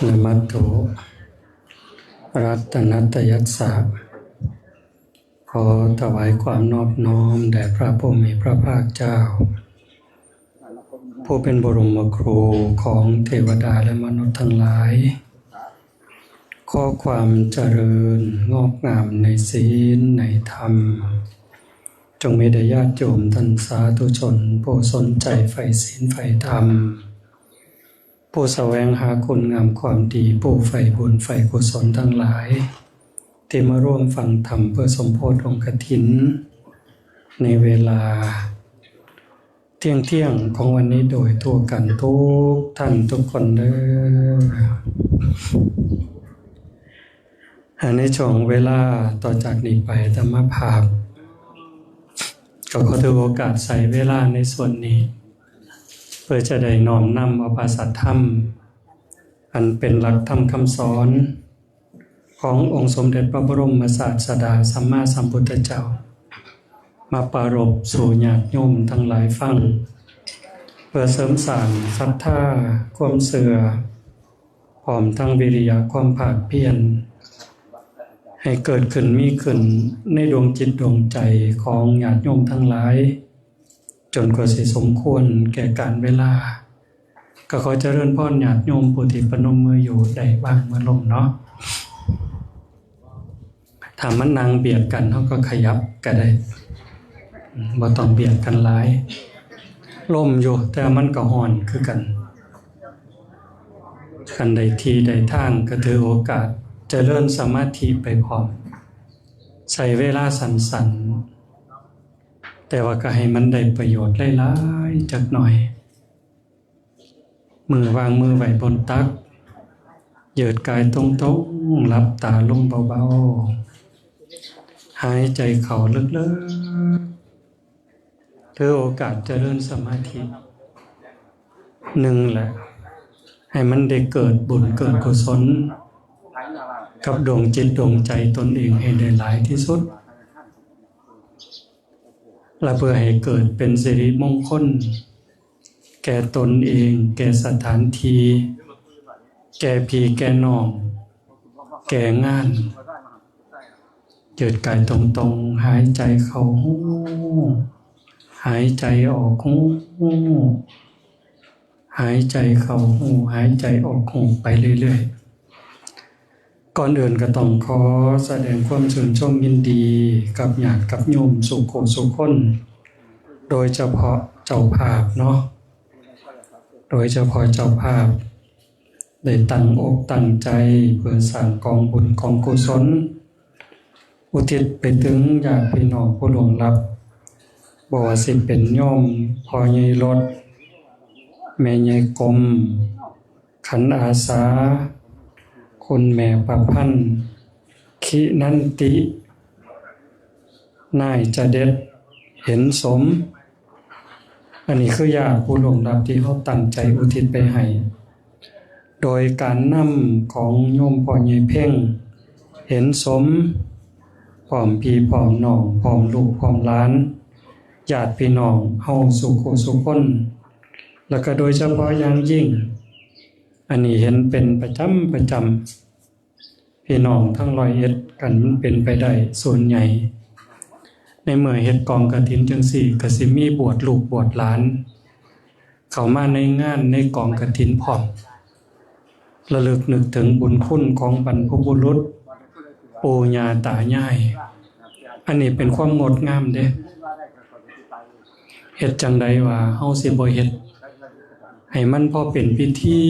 นะมัตโตรัตนัตยัสสะขอถวายความนอบน้อมแด่พระผู้มีพระภาคเจ้าผู้เป็นบรมครูของเทวดาและมนุษย์ทั้งหลายขอความเจริญงอกงามในศีลในธรรมจงมีแด่ญาติโยมท่านสาธุชนผู้สนใจใฝ่ศีลใฝ่ธรรมผู้แสวงหาคุณงามความดีผู้ใฝ่บุญใฝ่กุศลทั้งหลายที่มาร่วมฟังธรรมเพื่อสมโภชองค์กฐินในเวลาเที่ยงของวันนี้โดยทั่วกันทุกท่านทุกคนเด้อในช่วงเวลาต่อจากนี้ไปธรรมภาพก็ขอถือโอกาสใส่เวลาในส่วนนี้เพื่อจะได้น้อมนำเอาภาษาธรรมอันเป็นหลักธรรมคำสอนขององค์สมเด็จพระบรมศาสดาสัมมาสัมพุทธเจ้ามาปรารภสู่ญาติโยมทั้งหลายฟังเพื่อเสริมสร้างศรัทธาความเสื่อพร้อมทั้งวิริยะความภาคเพียรให้เกิดขึ้นมีขึ้นในดวงจิตดวงใจของญาติโยมทั้งหลายจนกว่าสิสมควรแก่การเวลาก็ขอเจริญพรญาติโยมผู้ที่ประนมมืออยู่ได้บ้างเมื่อลงเนาะถ้ามันนั่งเบียดกันเขาก็ขยับก็ได้บ่ต้องเบียดกันหลายล่มอยู่แต่มันก็ฮ้อนคือกันคันใดทีใดทางก็ถือโอกาสเจริญสมาธิไปพร้อมใช้เวลาสั้นๆแต่ว่าก็ให้มันได้ประโยชน์หลายๆจักหน่อยมือวางมือไว้บนตักเหยียดกายตรงๆหลับตาลงเบาๆหายใจเข้าลึกๆถือโอกาสเจริญสมาธิหนึ่งแหละให้มันได้เกิดบุญเกิดกุศลกับดวงจิตดวงใจตนเองให้ได้หลายที่สุดและเพื่อให้เกิดเป็นสิริมงคลแก่ตนเองแก่สถานที่แก่พี่แก่น้องแก่งานเหยียดกายตรงๆหายใจเข้าหูหายใจออกหูหายใจเข้าหูหายใจออกหูไปเรื่อยๆก่อนอื่นก็ต้องขอแสดงความชื่นชมยินดีกับญาติกับโยมสุขสุขคนโดยเฉพาะเจ้าภาพเนาะโดยเฉพาะเจ้าภาพได้ตั้งอกตั้งใจเพื่อสร้างกองบุญกองกุศลอุทิศไปถึงญาติพี่น้องผู้ล่วงลับบ่ว่าสิเป็นโยมพ่อใหญ่รถแม่ใหญ่กรมขันอาสาคุณแม่ประพันธ์ขินันตินายจะเด็ดเห็นสมอันนี้คือญาติผู้ล่วงลับที่เขาตั้งใจอุทิศไปให้โดยการนำของโยมพ่อใหญ่เพ่งเห็นสมพร้อมพี่พร้อมน้องพร้อมลูกพร้อมหลานญาติพี่น้องเฮาสุขสุขคนแล้วก็โดยเฉพาะอย่างยิ่งอันนี้เห็นเป็นประจำพี่น้องทั้ง101กันมันเป็นไปได้ส่วนใหญ่ในเมื่อเฮ็ดกองกฐินจังซี่ก็สิมีบวชลูกบวชหลานเข้ามาในงานในกองกฐินพร้อมระลึกนึกถึงบุญคุณของบรรพบุรุษปู่ย่าตายายอันนี้เป็นความงดงามเด้เฮ็ดจังใดว่าเฮาสิบ่เฮ็ดให้มันพอเป็นพิธี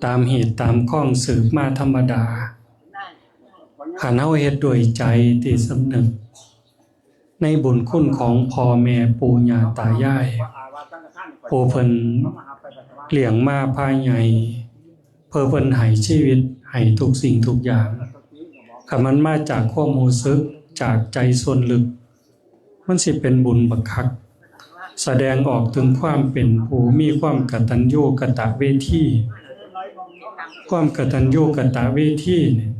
ตามเหตุตามข้องสืบมาธรรมดาขันเฮาเฮ็ดด้วยใจที่สำนึกในบุญคุณของพ่อแม่ปู่ย่าตายายผู้เพิ่นเลี้ยงมาภายในเพื่อเพิ่นให้ชีวิตให้ทุกสิ่งทุกอย่างถ้ามันมาจากความรู้สึกจากใจส่วนลึกมันสิเป็นบุญบักคักแสดงออกถึงความเป็นผู้มีความกตัญญูกตเวทีความกตัญญูกตเวทีเนี่ย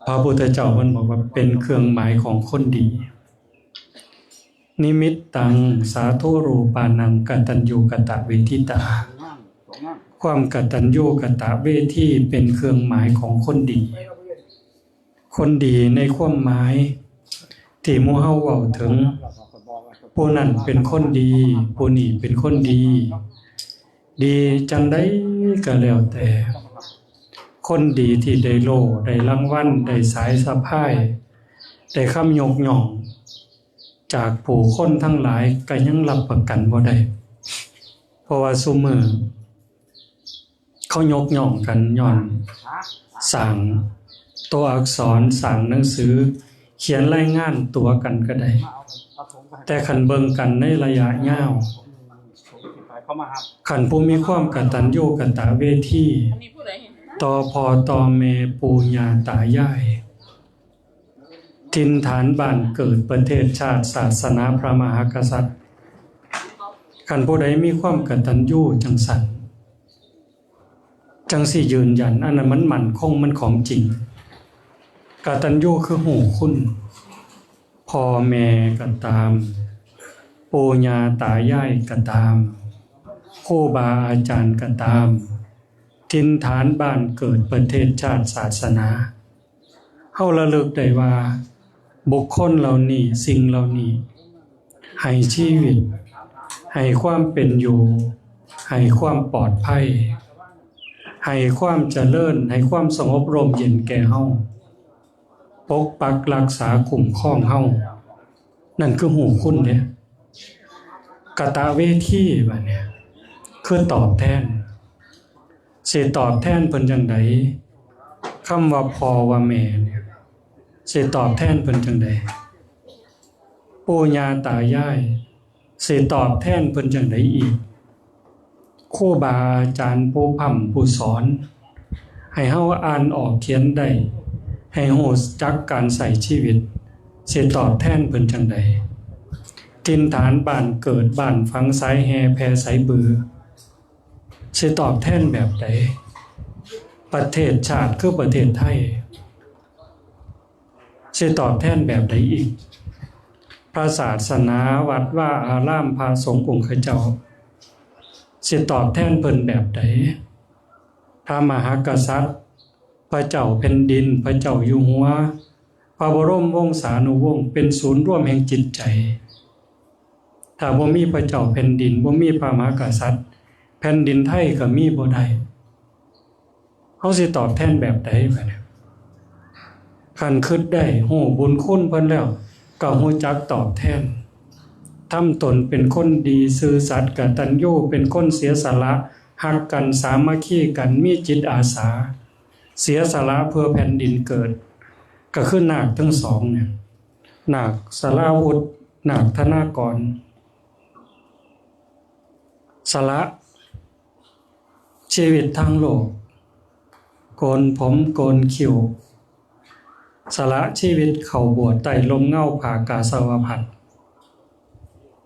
พระพุทธเจ้าเพิ่นบอกว่าเป็นเครื่องหมายของคนดี นิมิตตังสาธุรูปานังกตัญญูกตเวทิตา ความกตัญญูกตเวทีเป็นเครื่องหมายของคนดี คนดีในความหมายที่หมู่เฮาเว้าถึงผู้นั้นเป็นคนดีผู้นี้เป็นคนดี ดีจังได๋ก็แล้วแต่คนดีที่ได้โล่ได้รางวัลได้สายสะพายได้คำยกย่องจากผู้คนทั้งหลายก็ยังรับประกันบ่ได้เพราะว่าซุมื้อเขายกย่องกันย้อนสร้างตัวอักษรสร้างหนังสือเขียนรายงานตัวกันก็ได้แต่คันเบิ่งกันในระยะยาวคันผู้มีความกตัญญูกตเวทีต่อพ่อต่อแม่ปู่ย่าตายายถิ่นฐานบ้านเกิดประเทศชาติศาสนาพระมหากษัตริย์คันผู้ใดมีความกตัญญูจังสันจังสิยืนยันอันนั้นมันมั่นคงมันของจริงกตัญญูคือหูคุณพ่อแม่ก็ตามปู่ย่าตายายก็ตามครูบาอาจารย์ก็ตามถิ่นฐานบ้านเกิดประเทศชาติศาสนาเฮาระลึกได้ว่าบุคคลเหล่านี้สิ่งเหล่านี้ให้ชีวิตให้ความเป็นอยู่ให้ความปลอดภัยให้ความเจริญให้ความสงบร่มเย็นแก่เฮาปกปักรักษาคุ้มครองเฮานั่นคือหูคุณเด้กตเวทีบัดเนี่ยคือตอบแทนสิตอบแทนเพิ่นจังได๋คำว่าพ่อว่าแม่เนี่ยสิตอบแทนเพิ่นจังได๋ปู่ย่าตายายสิตอบแทนเพิ่นจังได๋อีกครูบาอาจารย์ผู้พร่ำผู้สอนให้เฮาอ่านออกเขียนได้ให้รู้จักการใช้ชีวิตสิตอบแทนเพิ่นจังได๋ถิ่นฐานบ้านเกิดบ้านฝังสายแฮแพสายบือสิตอบแทนแบบใดประเทศชาติคือประเทศไทยสิตอบแทนแบบใดอีกพระศาสนาวัดว่าอารามพระสงฆ์องค์เจ้าสิตอบแทนเพิ่นแบบใดพระมหากษัตริย์พระเจ้าแผ่นดินพระเจ้าอยู่หัวพระบรมวงศานุวงศ์เป็นศูนย์รวมแห่งจิตใจถ้าบ่มีพระเจ้าแผ่นดินบ่มีพระมหากษัตริย์แผ่นดินไทยก็มีบ่ได้เฮาสิตอบแทนแบบใดบัดนี้คันคิดได้ฮู้บุญคุณเพิ่นแล้วก็ฮู้จักตอบแทนทำตนเป็นคนดีซื่อสัตย์กตัญญูเป็นคนเสียสละฮักกันสามัคคีกันมีจิตอาสาเสียสละเพื่อแผ่นดินเกิดก็คือนาคทั้งสองเนี่ยนาคสราวุธนาคธนากรสละชีวิตทางโลกโกนผมโกนคิ้วสละชีวิตเข้าบวชใต้ลมเงาผากาสาวพัส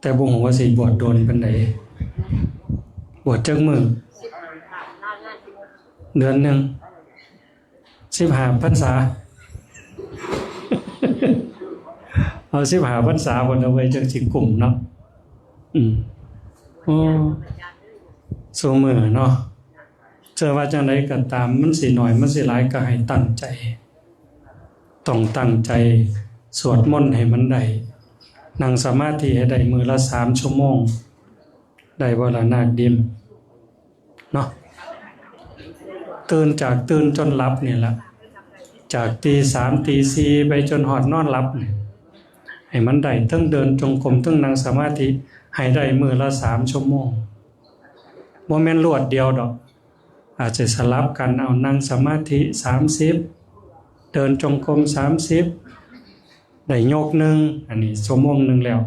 แต่บ่ฮู้ว่าสิบวชโดนปานใดบวชจักมื้อเดือนหนึง15พรรษาเอา15พรรษาพุ่นเอาไว้จังสิกลุ่มเนาะอ๋อซุมื้อเนาะเจอว่าจังไดก็ตามมันสิน้อยมันสิหลายก็ให้ตั้งใจต้องตั้งใจสวดมนต์ให้มันได้นั่งสมาธิให้ได้มื้อละ3ชั่วโมงได้บ่ล่ะนาคดิมเนาะตื่นจนหลับนี่ล่ะจากตี3ตี4ไปจนฮอดนอนหลับนี่ให้มันได้ทั้งเดินจงกรมทั้งนั่งสมาธิให้ได้มื้อละ3ชั่วโมงบ่แม่นรวดเดียวดอกอาจจะสลับกันเอานั่งสมาธิ30เดินจงกรม30ได้ยกหนึ่งอันนี้ชั่วโมงหนึ่งแล้ว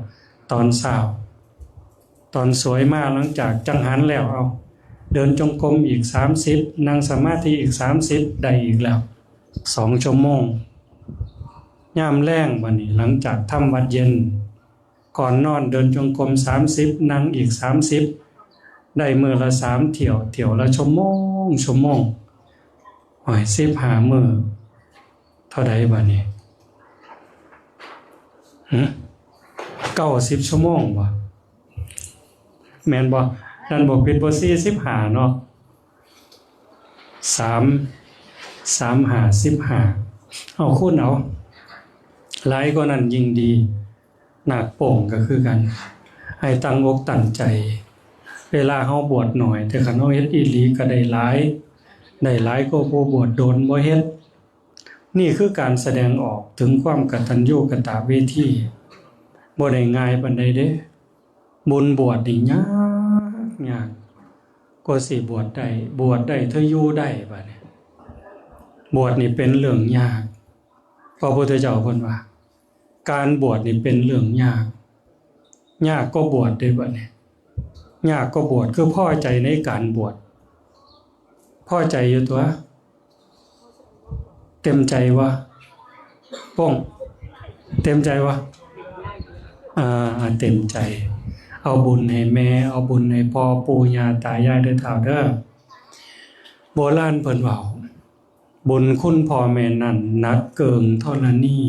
ตอนเช้าตอนสวยมากหลังจากจังหันแล้วเอาเดินจงกรมอีก30นั่งสมาธิอีก30ได้อีกแล้ว2ชั่วโมงยามแลงบัดนี้หลังจากทำวัดเย็นก่อนนอนเดินจงกรม30นั่งอีก30ได้มื้อละ3เที่ยวละชั่วโมงโอ้ย15มื้อเท่าใดบัดนี้90ชั่วโมงบ่แม่นบ่ นั่นบ่ผิดบ่45เนาะ3 15เอาคูณเอาหลายกว่านั้นยิ่งดีหนักโป่งก็คือกันให้ตั้งอกตั้งใจเวลาเฮาบวชหน่อยแต่คันเฮาเฮ็ดอีหลีก็ได้หลายก็ผู้บวชโดนบ่เฮ็ดนี่คือการแสดงออกถึงความกตัญญูกตเวทีบ่ได้ง่ายปานใดเด้บุญบวชนี่ยากกว่าสิบวชได้เธออยู่ได้บัดนี้บวชนี่เป็นเรื่องยากพระพุทธเจ้าเพิ่นว่าการบวชนี่เป็นเรื่องยากก็บวชได้บัดนี้ยากก็บวชคือพอใจในการบวชพอใจอยู่ตัวเต็มใจวะป้องเต็มใจวะเต็มใจเอาบุญให้แม่เอาบุญให้พ่อปู่ย่าตายายเด้อเฒ่าเด้อโบราณเพิ่นเว้าบุญคุณพ่อแม่นั้นหนักเกิงธรณี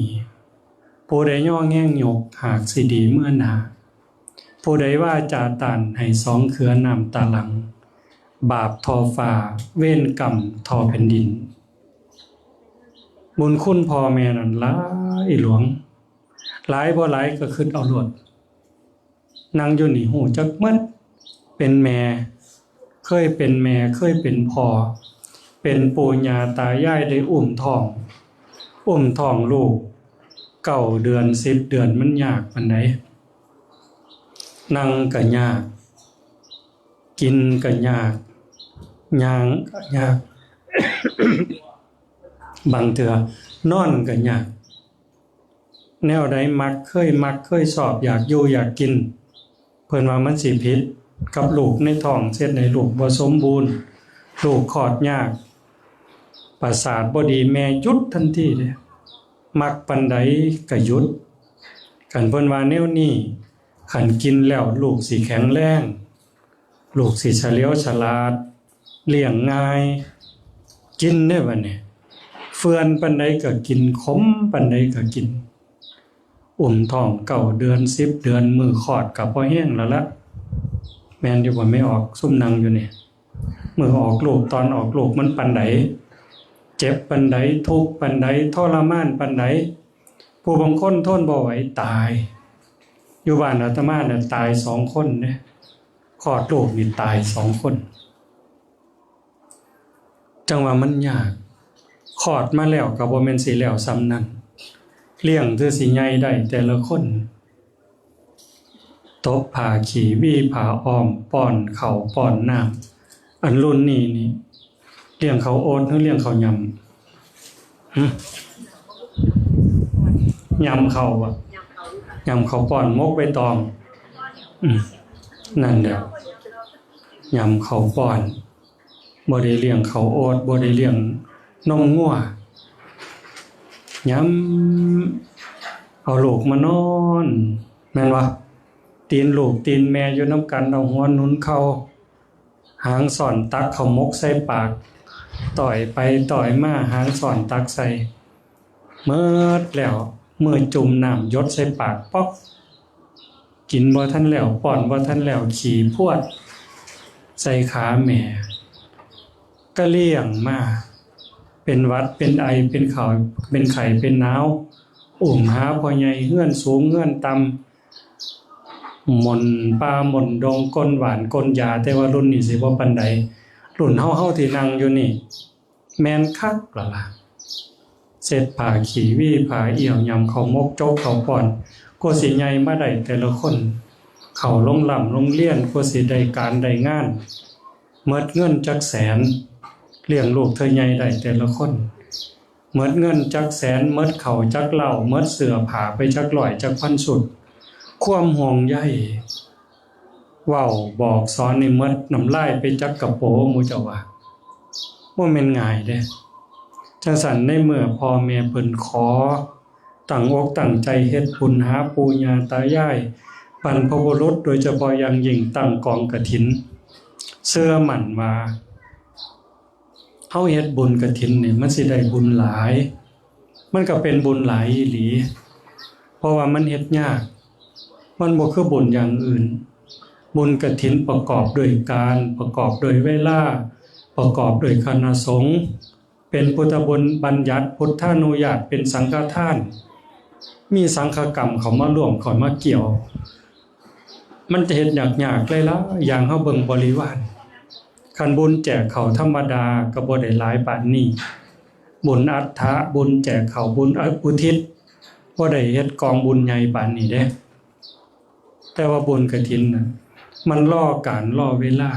ผู้ใดย่อแง่งยกหากสิดีเมื่อหนาผู้ใดว่าจาตานให้สองเขือน้ำตาหลังบาปทอฟ้าเว้นกรรมทอแผ่นดินบุญคุณพ่อแม่นั้นหลายหลวงหลายบ่หลายก็คิดเอาโลดนั่งอยู่นี่หูจักมัดเป็นแม่เคยเป็นแม่เคยเป็นพ่อเป็นปู่ย่าตายายได้อุ้มท้องลูก9 เดือน10 เดือนมันยากปานใดนั่งก็ยากกินก็ยากย่างก็ยาก บางเทื่อนอนก็ยากแนวใดมักเคยชอบอยากอยู่อยากกินเพิ่นว่ามันสิผิดกับลูกในท้องเส้นในลูกบ่สมบูรณ์ลูกคลอดยากประสาทบ่ดีแม่หยุดทันทีเด้มักปานใดก็หยุดคันเพิ่นว่าแนวนี้คันกินแล้วลูกสิแข็งแรงลูกสิเฉลียวฉลาดเลี้ยงง่ายกินได้บัดนี้เฟื่อนปานใดก็กินขมปานใดก็กินอุ้มท้อง9 เดือน10 เดือนมือคลอดก็พอแห้งแล้วละแม่นอยู่บ่ไม่ออกซุ่มนั่งอยู่นี่มือออกลูกตอนออกลูกมันปานใดเจ็บปานใดทุกข์ปานใดทรมานปานใดผู้บางคนทนบ่ไหวตายอยู่บ้านอาตมาน่ะตาย2 คนเด้คลอดลูกนี่ตาย2 คนจังว่ามันยากคลอดมาแล้วก็บ่แม่นสิแล้วซ้ำนั้นเลี้ยงคือสิใหญ่ได้แต่ละคนตบผ้าขี้วี่ผ้าอ้อมป้อนข้าวป้อนน้ำอันรุ่นนี้นี่เลี้ยงข้าวโอ๊ตหรือเลี้ยงข้าวยำยำข้าวอ่ะยำข้าวป้อนมกใบตองนั่นแหละยำข้าวป้อนบ่ได้เลี้ยงข้าวโอ๊ตบ่ได้เลี้ยงนมงัวยำเอาลูกมานอนแม่นบ่ตีนลูกตีนแม่อยู่นำกันเอาหัวหนุนเข้าหางสอนตักข้าวมกใส่ปากต่อยไปต่อยมาหางสอนตักใส่เมิดแล้วมือจุ่มน้ำหยดใส่ปากป๊อกกินบ่ทันแล้วป้อนบ่ทันแล้วขี่พวดใส่ขาแม่ก็เลี้ยงมาเป็นหวัดเป็นไอเป็นข้าวเป็นไข้เป็นหนาวอุ้มหาพ่อใหญ่เฮือนสูงเฮือนต่ำหม่นป่าหม่นดงก้นหวานก้นยาแต่ว่ารุ่นนี้สิบ่ปานใดรุ่นเฮาที่นั่งอยู่นี่แม่นคักล่ะเสร็จผ้าขี้วี่ผ้าเอี่ยวยำข้าวมกโจ๊กข้าวป้อนก็สิใหญ่มาได้แต่ละคนเข้าโรงเรียนก็สิได้การได้งานหมดเงินจักแสนเลี้ยงลูกเธอใหญ่ได้แต่ละคนหมดเงินจักแสนหมดข้าวจักเหล้าหมดเสื้อผ้าไปจักร้อยจักพันสุดความห่วงใยเว้าบอกสอนนี่หมดน้ำลายไปจักกระโปหมู่เจ้าว่าบ่แม่นง่ายเด้จังซั่นในเมื่อพ่อแม่เพิ่นขอตั้งอกตั้งใจเฮ็ดบุญหาปู่ย่าตายายบรรพบุรุษโดยเฉพาะอย่างยิ่งตั้งกองกฐินเชื่อมั่นว่าเฮาเฮ็ดบุญกฐินนี่มันสิได้บุญหลายมันก็เป็นบุญหลายอีหลีเพราะว่ามันเฮ็ดยากมันบ่คือบุญอย่างอื่น บุญกฐินประกอบด้วยการประกอบด้วยเวลาประกอบด้วยคณะสงฆ์เป็นพุทธบุญบัญญัติพุทธานุญาตเป็นสังฆทานมีสังฆกรรมเขามาร่วมเขามาเกี่ยวมันจะเฮ็ดยากๆเลยละอย่างเฮาเบิ่งบริวารคันบุญแจกเขาธรรมดาก็บ่ได้หลายปานนี้บุญอัฏฐะบุญแจกเขาบุญอุทิศบ่ได้เฮ็ดกองบุญใหญ่ปานนี้เด้แต่ว่าบุญกฐินน่ะมันรอการรอเวลา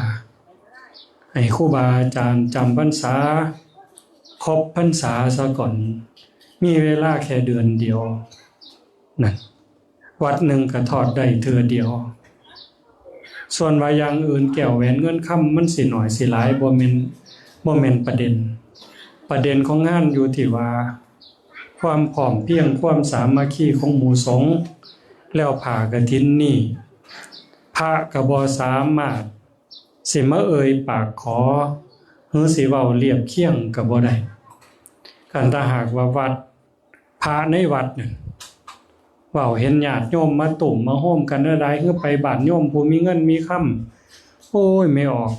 ให้ครูบาอาจารย์จำพรรษาครบพรรษาซะก่อนมีเวลาแค่เดือนเดียวนั่นวัดหนึ่งก็ทอดได้เทื่อเดียวส่วนว่าอย่างอื่นแก้วแหวนเงินค่ำมันสิน้อยสิหลายบ่แม่นประเด็นของงานอยู่ที่ว่าความพร้อมเพรียงความสามัคคีของหมู่สงฆ์แล้วผ้ากฐินนี่พระก็บ่สามารถสิมาเอ่ยปากขอหรือสิเว้าเรียบเคียงก็บ่ได้คันถ้าหากว่าวัดพระในวัดนั่นเว้าเห็นญาติโยมมาตุ่มมาโฮมกันเด้อใดคือไปบ้านโยมผู้มีเงินมีค่ำโอ้ยไม่ออก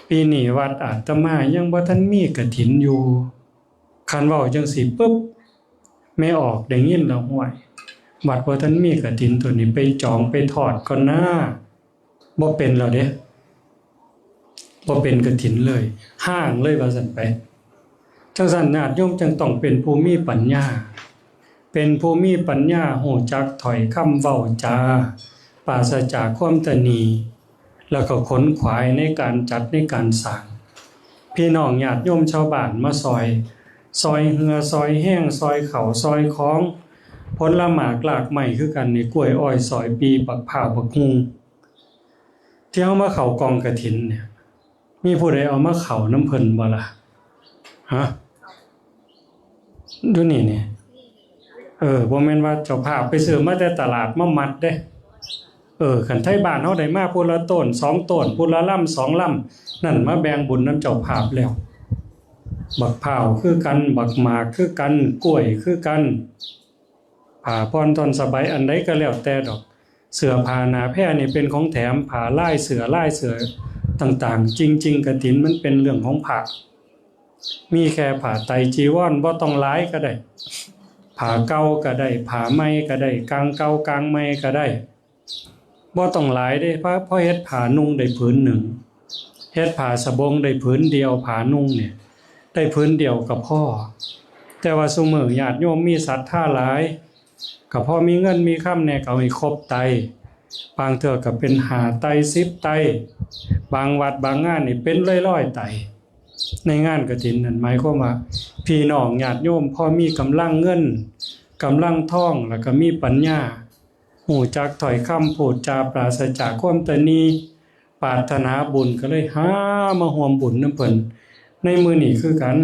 ปีนี้วัดอาตมายังบ่ทันมีกฐินอยู่คันเว้าจังซี่ปึ๊บไม่ออกได้ยินแล้วห้วยวัดบ่ทันมีกฐินตัวนี้ไปจองไปทอดก่อนนะบ่เป็นแล้วเด้บ่เป็นกฐินเลยห้างเลยว่าซั่นไปจังซั่นญาติโยมจึงต้องเป็นผู้มีปัญญาเป็นผู้มีปัญญาหูจักถ้อยคำเว้าจาปราศจากความตนีแล้วก็ขนขวายในการจัดในการสร้างพี่น้องญาติโยมชาวบ้านมาซอยเหือซอยแห้งซอยเขาซอยของผลหมากลากไม้คือกันนี่กล้วยอ้อยซอยปีบักพร้าวบักฮุงที่เอามาเข้ากองกฐินเนี่ยมีผู้ใดเอามาเข้าน้ำเพิ่นบ่ล่ะฮะดูนี่บ่แม่นว่าเจ้าภาพไปซื้อมาแต่ตลาดมามัดเด้คันไทบ้านเฮาได้มาผู้ละต้น2ต้นผู้ละลำ2ลำนั่นมาแบ่งบุญนำเจ้าภาพแล้วบักพร้าวคือกันบักหมากคือกันกล้วยคือกันผ้าพรต้นสบายอันใดก็แล้วแต่ดอกเสื้อผ้าหน้าแพรนี่เป็นของแถมผ้าลายเสือต่างๆจริงๆกฐินมันเป็นเรื่องของผ้ามีแค่ผ้าไตรจีวรบ่ต้องหลายก็ได้ผ้าเก่าก็ได้ผ้าใหม่ก็ได้กางเก่ากางใหม่ก็ได้บ่ต้องหลายเด้เพราะเฮ็ดผ้านุ่งได้ผืนหนึ่งเฮ็ดผ้าสบงได้ผืนเดียวผ้านุ่งเนี่ยได้ผืนเดียวก็พอแต่ว่าซุมื้อญาติโยมมีศรัทธาหลายก็พอมีเงินมีค่ำแน่ก็เอาให้ครบไตบางเทื่อก็เป็น5ไต10ไตบางวัดบางงานนี่เป็นร้อยๆไตในงานกฐินนั่นหมายความว่าพี่น้องญาติโยมพอมีกำลังเงินกำลังทองแล้วก็มีปัญญาหูจักถ้อยคำพูดจาปราศจากความตนีปรารถนาบุญก็เลยหามาร่วมบุญนำเพิ่นในมื้อนี้คือกัน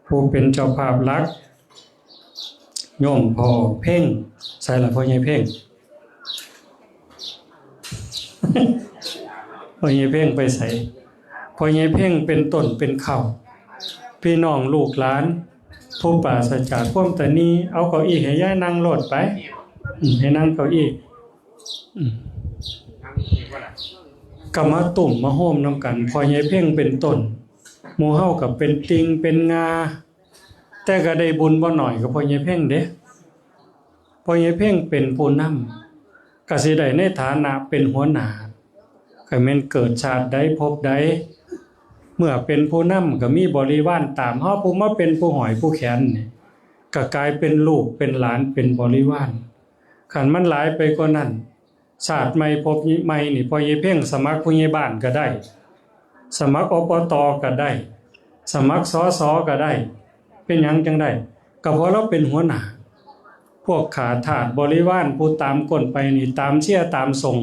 ผู้เป็นเจ้าภาพหลักโยมพ่อเพ่งใส่ละพ่อใหญ่เพ่ง พ่อใหญ่เพ่งไปใส่พ่อใหญ่เพ่งเป็นต้นเป็นเข่าพี่น้องลูกหลานผู้ปราศจากความตนีเอาเก้าอี้ให้ย่านั่งโลดไปให้นั่งเก้าอี้ก็มาตุ่มมาโฮมนํกันพ่อใหญ่เพ่งเป็นต้นหมู่เฮาก็เป็นติงเป็นงาแต่ก็ได้บุญบ่น้อยกับพ่อใหญ่เพ่งเด้พ่อใหญ่เพ่งเป็นผู้นำก็สิได้ในฐานะเป็นหัวหน้าก็แม่นเกิดชาติใดภพใดเมื่อเป็นผู้นำก็มีบริวารตามเฮาผู้มาเป็นผู้หอยผู้แขนนี่ก็กลายเป็นลูกเป็นหลานเป็นบริวารคันมันหลายไปกว่านั้นชาติใหม่ภพใหม่นี่พ่อใหญ่เพ่งสมัครผู้ใหญ่บ้านก็ได้สมัครอบตก็ได้สมัครสสก็ได้เป็นหยังจังได้ก็เพราะเราเป็นหัวหน้าพวกขาทาสบริวารผู้ตามก้นไปนี่ตามเชียร์ตามส่ง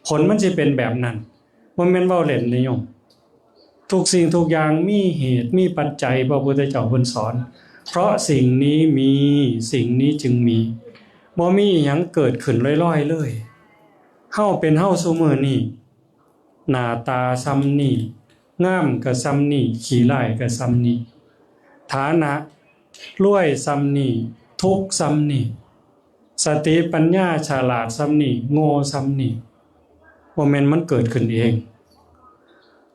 ผลมันสิเป็นแบบนั้นบ่แม่นเว้าเล่นนิยมทุกสิ่งทุกอย่างมีเหตุมีปัจจัยพระพุทธเจ้าเพิ่นสอนเพราะสิ่งนี้มีสิ่งนี้จึงมีบ่มีอิหยังเกิดขึ้นลอยๆเลยเฮาเป็นเฮาซุมื้อนี้หน้าตาซ้ำนี้งามก็ซ้ำนี้ขี้ร้ายก็ซ้ำนี้ฐานะรวยซ้ำนี้ทุกข์ซ้ำนี้สติปัญญาฉลาดซ้ำนี้โง่ซ้ำนี้ บ่แม่นมันเกิดขึ้นเอง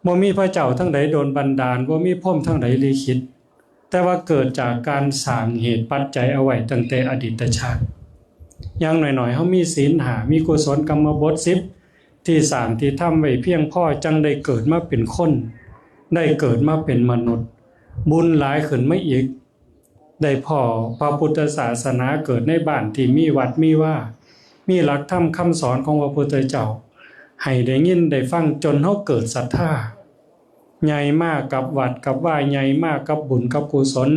บ่มีพระเจ้าทั้งใดโดนบันดาลบ่มีพรหมทั้งใดลิขิตแต่ว่าเกิดจากการสร้างเหตุปัจจัยเอาไว้ตั้งแต่อดีตชาติอย่างหน่อยๆเฮามีศีล5มีกุศลกรรมบท10ที่สร้างที่ทำไว้เพียงพอจังได้เกิดมาเป็นคนได้เกิดมาเป็นมนุษย์บุญหลายขึ้นมาอีกได้พ่อพระพุทธศาสนาเกิดในบ้านที่มีวัดมีว่ามีหลักธรรมคำสอนของพระพุทธเจ้าให้ได้ยินได้ฟังจนเฮาเกิดศรัทธาใหญ่มากกับวัดกับว่าใหญ่มากกับบุญกับกุศล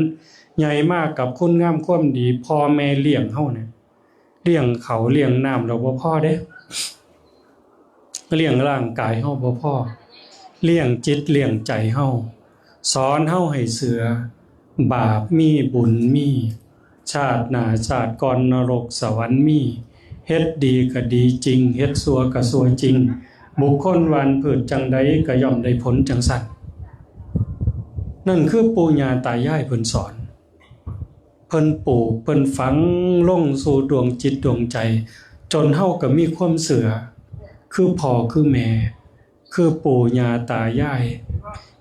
ใหญ่มากกับคุณงามความดีพ่อแม่เลี้ยงเฮาเนี่ยเลี้ยงเขาเลี้ยงน้ำเราบ่พอเด้เลี้ยงร่างกายเฮาบ่พอเลี้ยงจิตเลี้ยงใจเฮาสอนเฮาให้เสือบาปมีบุญมีชาติหน้าชาติก่อนนรกสวรรค์มีเฮ็ดดีก็ดีจริงเฮ็ดชั่วก็ชั่วจริงบุคคลวันพืชจังใดก็ย่อมได้ผลจังซั่นนั่นคือปู่ย่าตายายเพิ่นสอนเพิ่นปลูกเพิ่นฝังลงสู่ดวงจิตดวงใจจนเฮาก็มีความเชื่อคือพ่อคือแม่คือปู่ย่าตายาย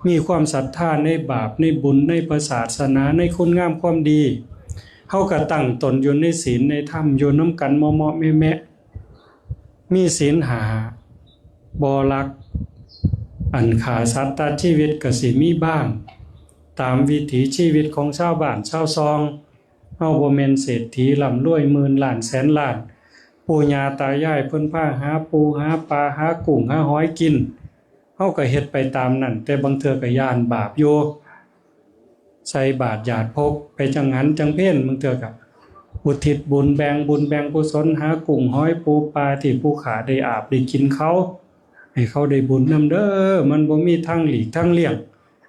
มีความศรัทธาในบาปในบุญในพระศาสนาในคุณงามความดีเฮาก็ตั้งตนอยู่ในศีลในธรรมอยู่นำกันเหมาะๆแมะๆมีศีล5บ่ลักอันฆ่าสัตว์ตัดชีวิตก็สิมีบ้างตามวิถีชีวิตของชาวบ้านชาวซองเฮาบ่แม่นเศรษฐีร่ำรวยหมื่นล้านแสนล้านปู่ย่าตายายเพิ่นพาหาปูหาปลาหากุ้งหาหอยกินเฮาก็เฮ็ดไปตามนั้นแต่บางเทื่อก็ย้านบาปอยู่ใส่บาตรญาติพกไปจังหันจังเพ็ญบางเทื่อก็อุทิศบุญแบ่งกุศลหากุ้งหอยปูปลาที่ผู้ขาได้อาบได้กินเขาให้เขาได้บุญนำเด้อมันบ่มีทางหลีกทางเลี่ยง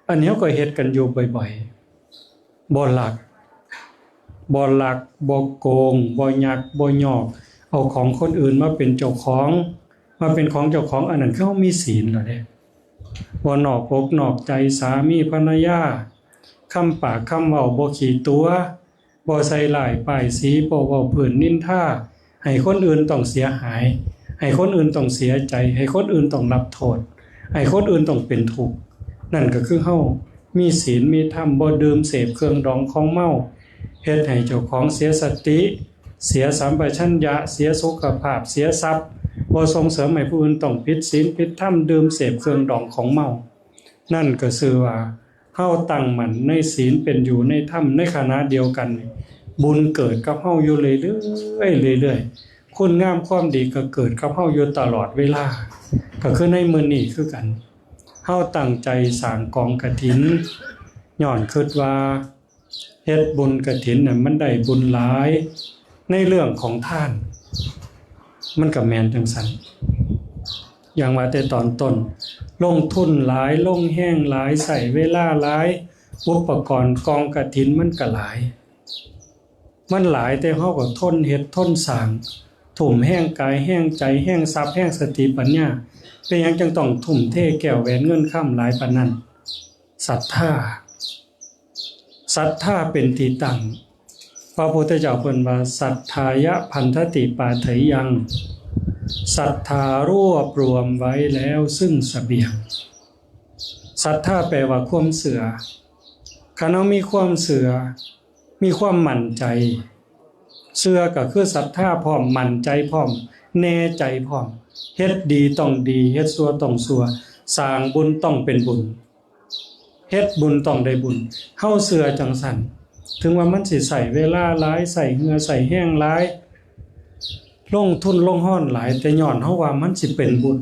อันนี้ก็เฮ็ดกันอยู่บ่อยๆบ่ลักบ่โกงบ่ยักบ่ยอกเอาของคนอื่นมาเป็นเจ้าของมาเป็นของเจ้าของอันนั้นคือเฮามีศีลแล้วเด้บ่นอกอกนอกใจสามีภรรยาคำปากคำเว้าบ่ขี้ตัวบ่ใส่ร้ายป้ายสีบ่เว้าเพิ่นนินทาให้คนอื่นต้องเสียหายให้คนอื่นต้องเสียใจให้คนอื่นต้องรับโทษให้คนอื่นต้องเป็นทุกข์นั่นก็คือเฮามีศีลมีธรรมบ่ดื่มเสพเครื่องดองของเมาเฮ็ดให้เจ้าของเสียสติเสียสัมปชัญญะเสียสุขภาพเสียทรัพย์บ่ส่งเสริมให้ผู้อื่นต้องผิดศีลผิดธรรมดื่มเสพเครื่องดองของเมานั่นก็ชื่อว่าเฮาตั้งมั่นในศีลเป็นอยู่ในธรรมในขณะเดียวกันบุญเกิดกับเฮาอยู่เรื่อยๆคุณงามความดีก็เกิดกับเฮาอยู่ตลอดเวลาก็คือในมื้อนี้คือกันเฮาตั้งใจสร้างกองกฐินย้อนคิดว่าเฮ็ดบุญกฐินน่ะมันได้บุญหลายในเรื่องของทานมันก็แม่นจังซั่นอย่างว่าแต่ตอนต้นลงทุนหลายลงแห้งหลายใส่เวลาหลายอุปกรณ์กองกฐินมันก็หลายมันหลายแต่เฮาก็ทนเฮ็ดทนสร้างทุ่มแห้งกายแห้งใจแห้งทรัพย์แห้งสติปัญญาเป็นหยังจังต้องทุ่มเทแก้วแหวนเงินค่ำหลายปานนั้นศรัทธาเป็นที่ตั้งพระพุทธเจ้าเพิ่นว่าศรัทธายะพันธติปาไถยังศรัทธารวบรวมไว้แล้วซึ่งเสบียงศรัทธาแปลว่าความเชื่อคันเฮามีความเชื่อมีความมั่นใจเชื่อก็คือศรัทธาพร้อมมั่นใจพร้อมแน่ใจพร้อมเฮ็ดดีต้องดีเฮ็ดชั่วต้องชั่วสร้างบุญต้องเป็นบุญเฮ็ดบุญต้องได้บุญเฮาเชื่อจังซั่นถึงว่ามันสิใช้เวลาหลายใช้เหงื่อใช้แห้งหลายลงทุนลงห้อนหลายแต่ย้อนเฮาว่ามันสิเป็นบุญ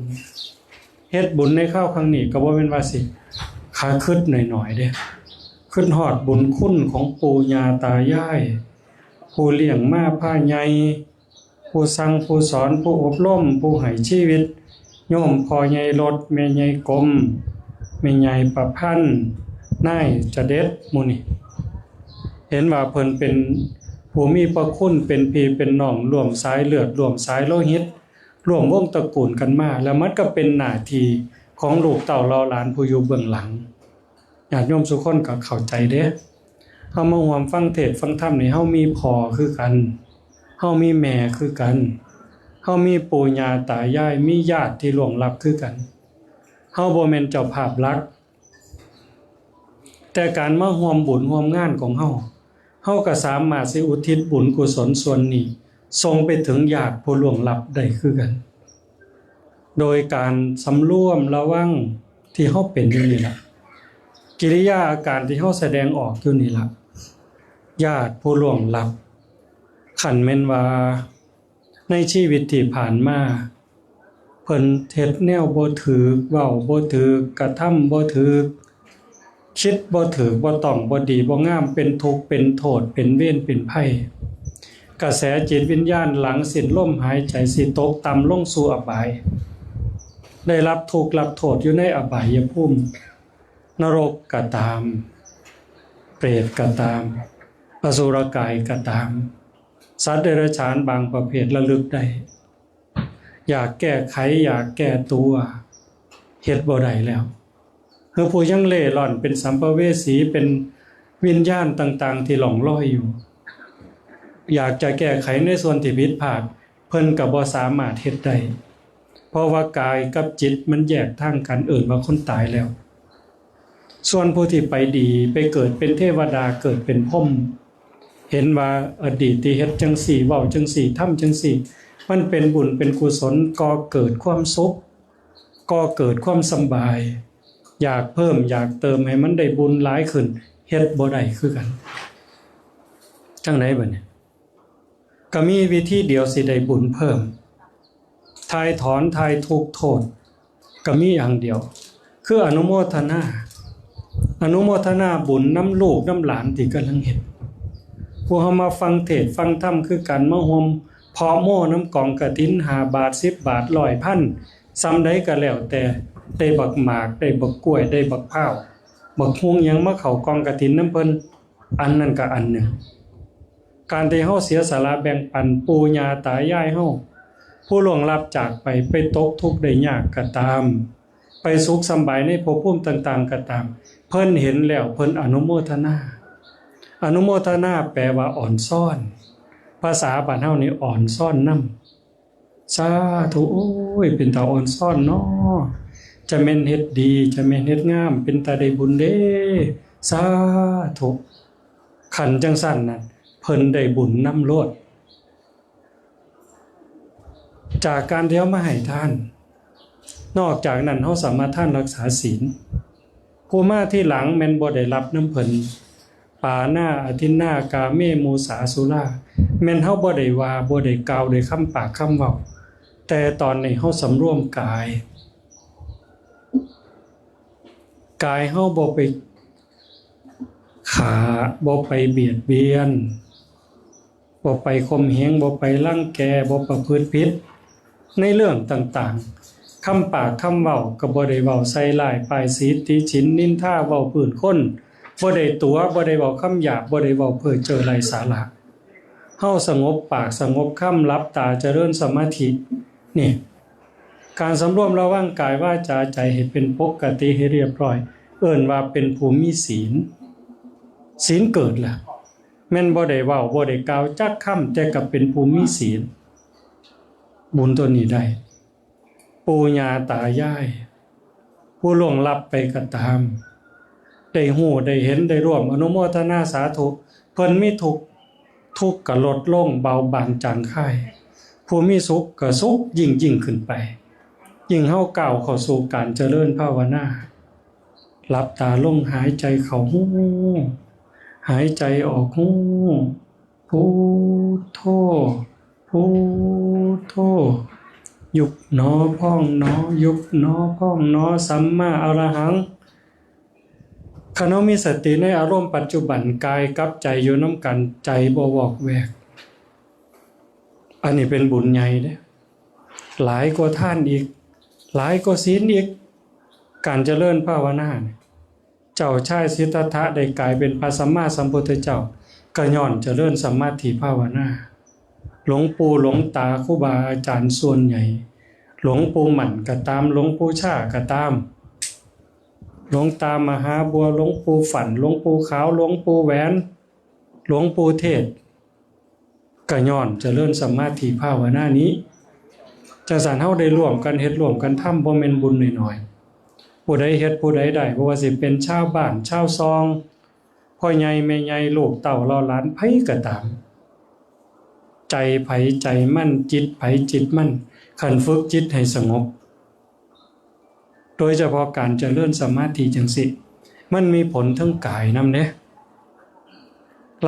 เฮ็ดบุญในคราวครั้งนี้ก็บ่แม่นว่าสิขาคิดหน่อยๆเด้คิดฮอดบุญคุณของปู่ย่าตายายผู้เลี้ยงมาพาใหญ่ผู้สั่งผู้สอนผู้อบรมผู้ให้ชีวิตโยมพ่อใหญ่รถแม่ใหญ่กรมแม่ใหญ่ประพันธ์นายจะเด็ดหมู่นี่เห็นว่าเพิ่นเป็นผู้มีพระคุณเป็นพี่เป็นน้องร่วมสายเลือดร่วมสายโลหิตร่วมวงตระกูลกันมาแล้วมันก็เป็นหน้าที่ของลูกเต้าเราหลานผู้อยู่เบื้องหลังญาติโยมทุกคนก็เข้าใจเด้เฮามาร่วมฟังเทศน์ฟังธรรมนี่เฮามีพ่อคือกันเฮามีแม่คือกัน เฮามีปู่ย่าตายายมีญาติที่ล่วงลับคือกันเฮาบ่แม่นเจ้าภาพหลักแต่การมาร่วมบุญร่วมงานของเฮาก็สามารถสิอุทิศบุญกุศลส่วนนี้ส่งไปถึงญาติผู้ล่วงลับได้คือกันโดยการสำรวมระวังที่เฮาเป็นอยู่นี่ล่ะกิริยาอาการที่เฮาแสดงออกอยู่นี่ล่ะญาติผู้ล่วงลับคันแม่นว่าในชีวิตที่ผ่านมาเพิ่นเฮ็ดแนวบ่ถูกเว้าบ่ถูกกระทำบ่ถูกคิดบ่ถูกบ่ต้องบ่ดีบ่งามเป็นทุกข์เป็นโทษเป็นเวรเป็นภัยกระแสจิตวิญญาณหลังสิ้นลมหายใจสิตกต่ำลงสู่อบายได้รับทุกข์รับโทษอยู่ในอบายภูมินรกก็ตามเปรตก็ตามอสุรกายก็ตามสัตว์เดรัจฉานบางประเภทระลึกได้อยากแก้ไขอยากแก้ตัวเฮ็ดบ่ได้แล้วคือผู้ยังเล่ร่อนเป็นสัมภเวสีเป็นวิญญาณต่างๆที่หลงลอยอยู่อยากจะแก้ไขในส่วนที่ผิดพลาดเพิ่นก็บ่สามารถเฮ็ดได้เพราะว่ากายกับจิตมันแยกทางกันเอิ้นว่าคนตายแล้วส่วนผู้ที่ไปดีไปเกิดเป็นเทวดาเกิดเป็นพรหมเห็นว่าอดีตที่เฮ็ดจังสี่เว้าจังสี่ทำจังสี่มันเป็นบุญเป็นกุศลก่อเกิดความสุขก่อเกิดความสบายอยากเพิ่มอยากเติมให้มันได้บุญหลายขึ้นเฮ็ดบ่ได้คือกันจังได๋บัดนี้ก็มีวิธีเดียวสิได้บุญเพิ่มทายถอนทายทุกข์โทษก็มีอย่างเดียวคืออนุโมทนาบุญน้ำลูกน้ำหลานที่กำลังเฮ็ดผู้เฮามาฟังเทศน์ฟังธรรมคือกันมาร่วมเพาะโม่น้ำกองกฐิน5 บาท10 บาท100 พันซ้ำใดก็แล้วแต่ได้บักหมากได้บักกล้วยได้บักพร้าวบักฮวงหยังมาเข้ากองกฐินน้ำเพิ่นอันนั้นก็อันหนึ่งการที่เฮาเสียสละแบ่งปันปู่ย่าตายายเฮาผู้ล่วงลับจากไปตกทุกข์ได้ยากก็ตามไปสุขสำบายในภพภูมิต่างๆก็ตามเพิ่นเห็นแล้วเพิ่นอนุโมทนาแปลว่าอ่อนซ่อนภาษาบ้านเฮานี่อ่อนซ่อนนำสาธุโอ้ยเป็นตาอ่อนซ่อนเนาะจะแม่นเฮ็ดดีจะแม่นเฮ็ดงามเป็นตาได้บุญเด้สาธุขันจังสั่นน่ะเพิ่นได้บุญนำโลดจากการที่เฮามาให้ทานนอกจากนั้นเฮาสามารถท่านรักษาศีลผู้มาที่หลังแม่นบ่ได้รับน้ำเพิ่นปาหน้าอทินนากาเมมูสาสุราแม่นเฮาบ่ได้ว่าบ่ได้กล่าวด้วยคำปากคำเว้าแต่ตอนนี้เฮาสำรวมกายเฮาบ่ไปขาบ่ไปเบียดเบียนบ่ไปข่มเหงบ่ไปรังแกบ่ประพฤติผิดในเรื่องต่างๆคำปากคำเว้าก็บ่ได้เว้าใส่ร้ายป้ายสีติฉินนินทาเว้าพื้นคนบ่ได้ตัวบ่ได้เว้าคำหยาบบ่ได้เว้าเพ้อเจ้อไร้สาระเฮาสงบปากสงบคำหลับตาเจริญสมาธินี่การสำรวมระวังกายวาจาใจให้เป็นปกติให้เรียบร้อยเอิ้นว่าเป็นผู้มีศีลเกิดล่ะแม่นบ่ได้เว้าบ่ได้กล่าวจักคำแต่ก็เป็นผู้มีศีลบุญตัวนี้ได้ปู่ย่าตายายผู้ล่วงลับไปก็ตามได้ฮู้ได้เห็นได้ร่วมอนุโมทนาสาธุเพิ่นมีทุกข์ก็ลดลงเบาบางจางคายผู้มีสุขก็สุขยิ่งขึ้นไปยิ่งเฮาก้าวเข้าสู่การเจริญภาวนาหลับตาลงหายใจเข้าฮู้หายใจออกฮู้พุทโธพุทโธยุบหนอพองหนอยุบหนอพองหนอสัมมาอรหังขณะมีสติในอารมณ์ปัจจุบันกายกับใจอยู่น้ำกันใจบ่วอกแวกอันนี้เป็นบุญใหญ่เด้หลายกว่าท่านอีกหลายกว่าศีลอีกการเจริญภาวนาเจ้าชายสิทธัตถะได้กลายเป็นพระสัมมาสัมพุทธเจ้าก็ย้อนเจริญสมาธิภาวนาหลวงปู่หลวงตาครูบาอาจารย์ส่วนใหญ่หลวงปู่หมั่นก็ตามหลวงปู่ชาก็ตามหลวงตามหาบัวหลวงปู่ฝันหลวงปู่ขาวหลวงปู่แหวนหลวงปู่เทศก็ย้อนเจริญสมาธิภาวนานี้ จังซั่นเฮาได้ร่วมกันเฮ็ดร่วมกันทำบ่แม่นบุญน้อยๆผู้ใดเฮ็ดผู้ใดได้บ่ว่าสิเป็นชาวบ้านชาวซองพ่อใหญ่แม่ใหญ่ลูกเต้าเราหลานไผก็ตามใจไผใจมั่นจิตไผจิตมั่นคันฝึกจิตให้สงบโดยเฉพาะการเจริญสมาธิจังซี่มันมีผลทั้งกายนำเด้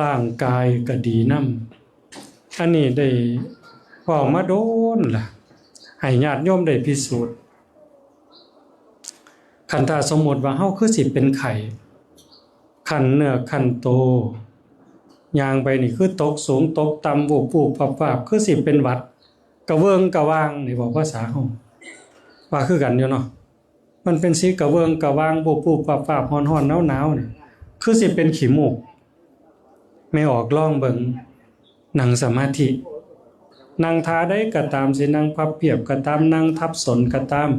ร่างกายก็ดีนำอันนี้ได้เว้ามาโดนล่ะให้ญาติโยมได้พิสูจน์คันถ้าสมมุติว่าเฮาคือสิเป็นไข้คันเนื้อคันโตย่างไปนี่คือตกสูงตกต่ำวูบๆวับๆคือสิเป็นหวัดกระเวิงกระว่างนี่บอกภาษาเฮาว่าคือกันอยู่เนาะมันเป็นสิกระเวิงกระว่างวูบๆวับๆร้อนๆหนาวๆนี่คือสิเป็นขี้มูกไม่ออกลองเบิ่งนั่งสมาธินั่งท่าใดก็ตามสินั่งพับเพียบก็ตามนั่งทับสนก็ตาม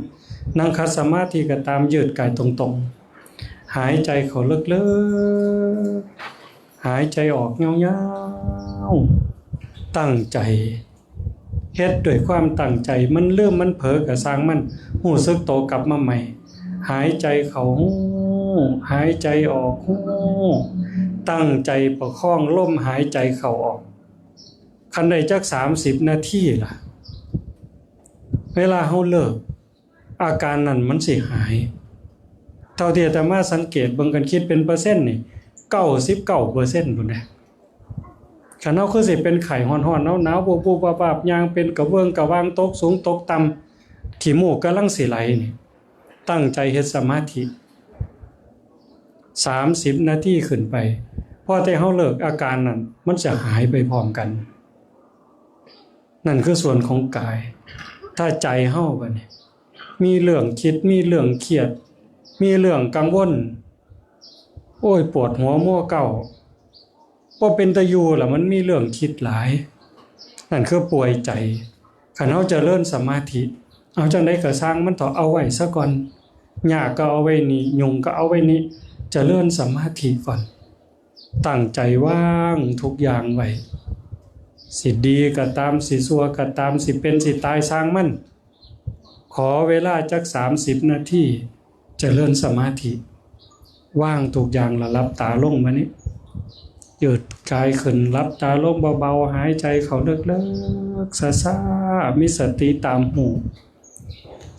นั่งคัดสมาธิก็ตามยืดกายตรงๆหายใจเข้าลึกๆหายใจออกยาวๆตั้งใจเฮ็ดด้วยความตั้งใจมันลืมมันเผลอก็สร้างมันรู้สึกโตกลับมาใหม่หายใจเข้าหายใจออกตั้งใจประคองลมหายใจเข้าออกคันได้จัก30 นาทีล่ะเวลาเฮาเลิกอาการนั้นมันสิหายเท่าที่อาตมาสังเกตเบิ่งกันคิดเป็นเปอร์เซ็นต์นี่ 99% พุ่นเด้คันเฮาคือสิเป็นไข้ร้อนๆหนาวๆบูบๆวาบๆย่างเป็นกระเวิงกระว่างตกสูงตกต่ำขี้มูกกำลังสิไหลนี่ตั้งใจเฮ็ดสมาธิ30 นาทีขึ้นไปพอแต่เฮาเลิกอาการนั้นมันจะหายไปพร้อมกันนั่นคือส่วนของกายถ้าใจเฮาบัดนี้มีเรื่องคิดมีเรื่องเครียดมีเรื่องกังวลโอ้ยปวดหัวมั่วเก่าบ่เป็นตาอยู่ล่ะมันมีเรื่องคิดหลายนั่นคือป่วยใจคันเฮาเจริญสมาธิเอาจังได๋ก็สร้างมันเถาะเอาไว้ซะก่อนหญ้าก็เอาไว้นี่ยุงก็เอาไว้นี่เจริญสมาธิก่อนตั้งใจว่างทุกอย่างไว้สิดีก็ตามสิชั่วก็ตามสิเป็นสิตายสร้างมันขอเวลาจัก30 นาทีเจริญสมาธิว่างทุกอย่างแล้วหลับตาลงมานี้ยืดกายขึ้นหลับตาลงเบาๆหายใจเข้าลึกๆซ่าๆมีสติตามหู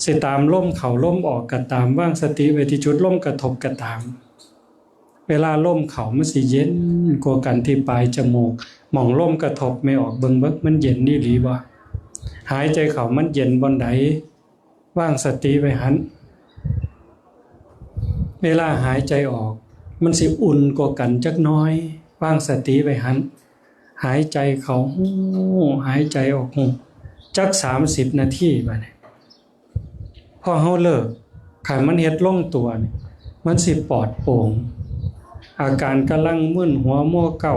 สิตามลมเข้าลมออกก็ตามวางสติไว้ที่จุดลมกระทบก็ตามเวลาลมเข้ามันสิเย็นกว่ากันที่ปลายจมูกหม่องลมกระทบไม่ออกเบิ่งมันเย็นนี่หรือบ่หายใจเข้ามันเย็นบ่ใดวางสติไว้หันเวลาหายใจออกมันสิอุ่นกว่ากันจักน้อยวางสติไว้หันหายใจเข้าหายใจออกจัก30 นาทีบัดนี้พอเฮาเลิกคันมันเฮ็ดลงตัวนี่มันสิปลอดโปร่งอาการกำลังมึนหัวมัวเก่า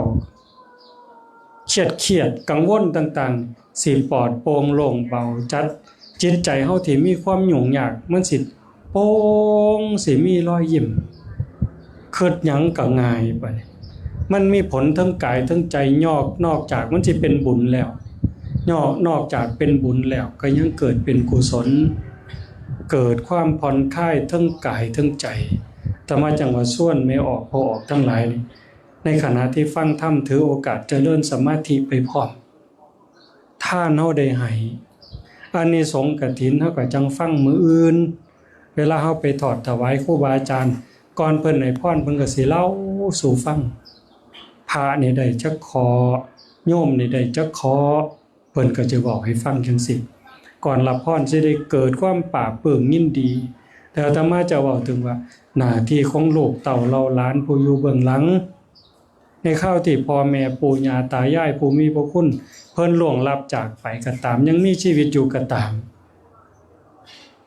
เครียดกังวลต่างๆสิปลอดโปร่งโล่งเบาจัดจิตใจเฮาที่มีความยุ่งยากมันสิโปร่งสิมีรอยยิ้มคิดหยังก็ง่ายบัดนี้มันมีผลทั้งกายทั้งใจนอกจากมันสิเป็นบุญแล้วนอกจากเป็นบุญแล้วก็ยังเกิดเป็นกุศลเกิดความผ่อนคลายทั้งกายทั้งใจแต่มาจังว่าส่วนไม่ออกพอออกทั้งหลายนี่ในขณะที่ฟังธรรมถือโอกาสเจริญสมาธิไปพร้อมถ้าเฮาได้ให้อานิสงส์กฐินเฮาก็จังฟังมื้ออื่นเวลาเฮาไปทอดถวายครูบาอาจารย์ก่อนเพิ่นให้พรเพิ่นก็สิเล่าสู่ฟังพระนี่ได้จักขอโยมนี่ได้จักขอเพิ่นก็จะบอกให้ฟังจังซี่ก่อนรับพรสิได้เกิดความปราบปลื้มยินดีแต่อาตมาจะเว้าถึงว่าหน้าที่ของลูกเต้าเราหลานผู้อยู่เบื้องหลังในข้าวที่พ่อแม่ปู่ย่าตายายผู้มีพระคุณเพิ่นล่วงลับจากไปก็ตามยังมีชีวิตอยู่ก็ตาม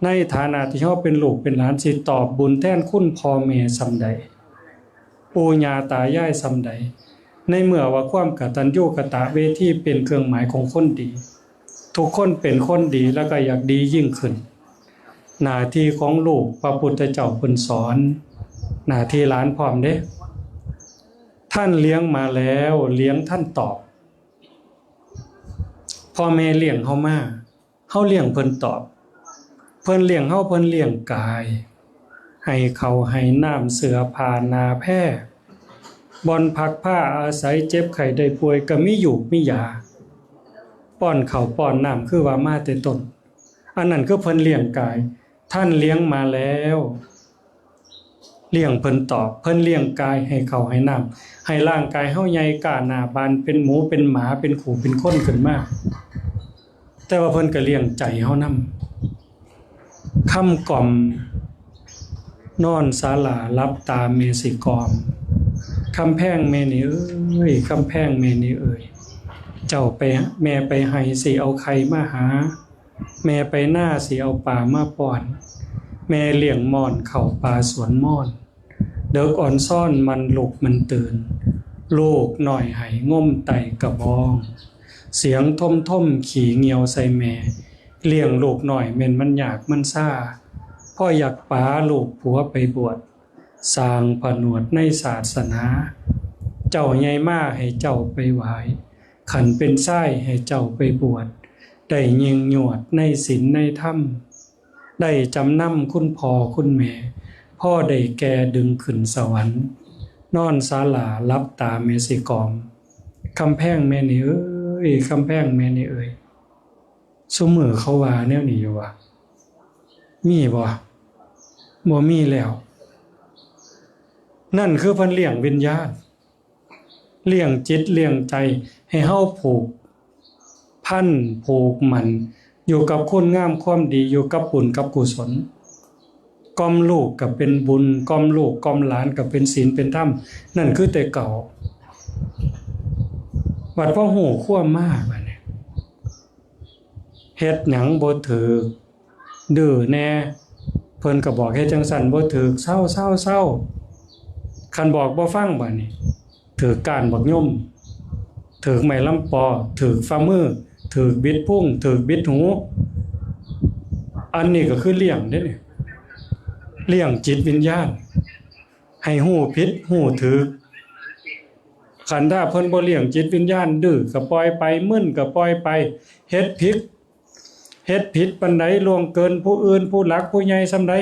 ในฐานะที่เฮาเป็นลูกเป็นหลานสิตอบบุญแทนคุณพ่อแม่ส่ำใดปู่ย่าตายายส่ำใดในเมื่อว่าความกตัญญูกตเวทีเป็นเครื่องหมายของคนดีทุกคนเป็นคนดีแล้วก็อยากดียิ่งขึ้นหน้าที่ของลูกพระพุทธเจ้าเพิ่นสอนหน้าที่หลานพร้อมเด้ท่านเลี้ยงมาแล้วเลี้ยงท่านตอบพ่อแม่เลี้ยงเฮามา เฮาเลี้ยงเพิ่นตอบเพิ่นเลี้ยงเฮาเพิ่นเลี้ยงกายให้ข้าวให้น้ำเสื้อผ้าหน้าแพร่บ่อนพักผ้าอาศัยเจ็บไข้ได้ป่วยก็มีอยู่มียาป้อนข้าวป้อนน้ำคือว่ามาแต่ต้นอันนั้นคือเพิ่นเลี้ยงกายท่านเลี้ยงมาแล้วเลี้ยงเพิ่นตอบเพิ่นเลี้ยงกายให้ข้าวให้น้ำให้ร่างกายเฮาใหญ่กล้าหน้าบานเป็นหมูเป็นหมาเป็นขู่เป็นคนขึ้นมาแต่ว่าเพิ่นก็เลี้ยงใจเฮานำค่ำกล่อมนอนศาลารับตาเมสิกอมคำแพงแม่นี่เอ้ยคำแพงแม่นี่เอ้ยเจ้าไปแม่ไปให้สิเอาไข่มาหาแม่ไปหน้าสิเอาปลามาป้อนแม่เลี้ยงม่อนเข้าป่าสวนม่อนเด็กอ่อนซ่อนมันลุกมันตื่นลูกหน่อยไหง่มไตกระบองเสียงท่มขี่เงียวใส่แม่เลี้ยงลูกหน่อยเม่นมันอยากมันซ่าพ่ออยากป๋าลูกผัวไปบวชสร้างผนวดในศาสนาเจ้าใหญ่มาให้เจ้าไปไหว้ขันเป็นไส้ให้เจ้าไปบวชได้ยิงหยวดในศีลในธรรมได้จำนำคุณพ่อคุณแม่พ่อได้แก่ดึงขึ้นสวรรค์นอนศาลารับตาเมสิกอมคำแพงแม่นี่เอ้ยคำแพงแม่นี่เอ้ยซุมื้อเขาว่าแนวนี้อยู่ว่ะมีบ่มีแล้วนั่นคือเพิ่นเลี้ยงวิญญาณเลี้ยงจิตเลี้ยงใจให้เฮาผูกพันผูกมันอยู่กับคุณงามความดีอยู่กับบุญกับกุศลกอมลูกก็เป็นบุญกอมลูกกอมหลานก็เป็นศีลเป็นธรรมนั่นคือแต่เก่าวัดพ่อหูความมากบัดนี้เฮ็ดหยังบ่ถูกดื้อแน่เพิ่นก็บอกเฮ็ดจังซั่นบ่ถูกเศร้าคันบอกบ่ฟังบัดนี้ถูกการบักย่อมถูกไม้ลำปอถูกฝ่ามือถูกบิดพุงถูกบิดหูอันนี้ก็คือเลี้ยงเด้นี่เลี้ยงจิตวิญญาณให้ฮู้ผิดฮู้ถูกคันถ้าเพิ่นบ่เลี้ยงจิตวิญญาณดื้อก็ปล่อยไปมึนก็ปล่อยไปเฮ็ดผิดปานใดล่วงเกินผู้อื่นผู้หลักผู้ใหญ่ซำใด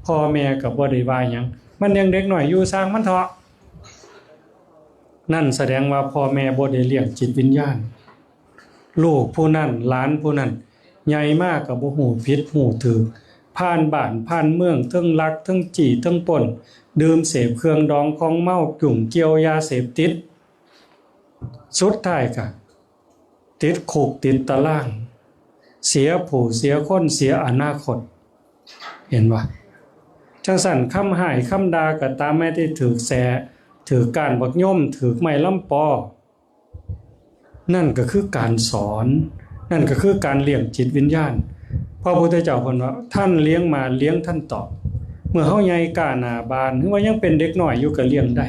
พ่อแม่ก็บ่ได้ว่าหยังมันยังเด็กน้อยอยู่สร้างมันเถาะนั่นแสดงว่าพ่อแม่บ่ได้เลี้ยงจิตวิญญาณลูกผู้นั้นหลานผู้นั้นใหญ่มากก็บ่ฮู้ผิดฮู้ถูกผ่านบ้านผ่านเมืองทั้งลักทั้งจี้ทั้งปล้นดื่มเสพเครื่องดองของเมายุ่งเกี่ยวยาเสพติดสุดท้ายก็ติดคุกติดตารางเสียผู้เสียคนเสียอนาคตเห็นบ่จังสั่นคำหายคำด่าก็ตามไม่ได้ถูกแสถูกการบักย่อมถูกไม้ลำปอนั่นก็คือการสอนนั่นก็คือการเลี้ยงจิตวิญญาณพระพุทธเจ้าเพิ่นว่าท่านเลี้ยงมาเลี้ยงท่านตอบเมื่อเฮาใหญ่กล้าหน้าบานถึงว่ายังเป็นเด็กน้อยอยู่ก็เลี้ยงได้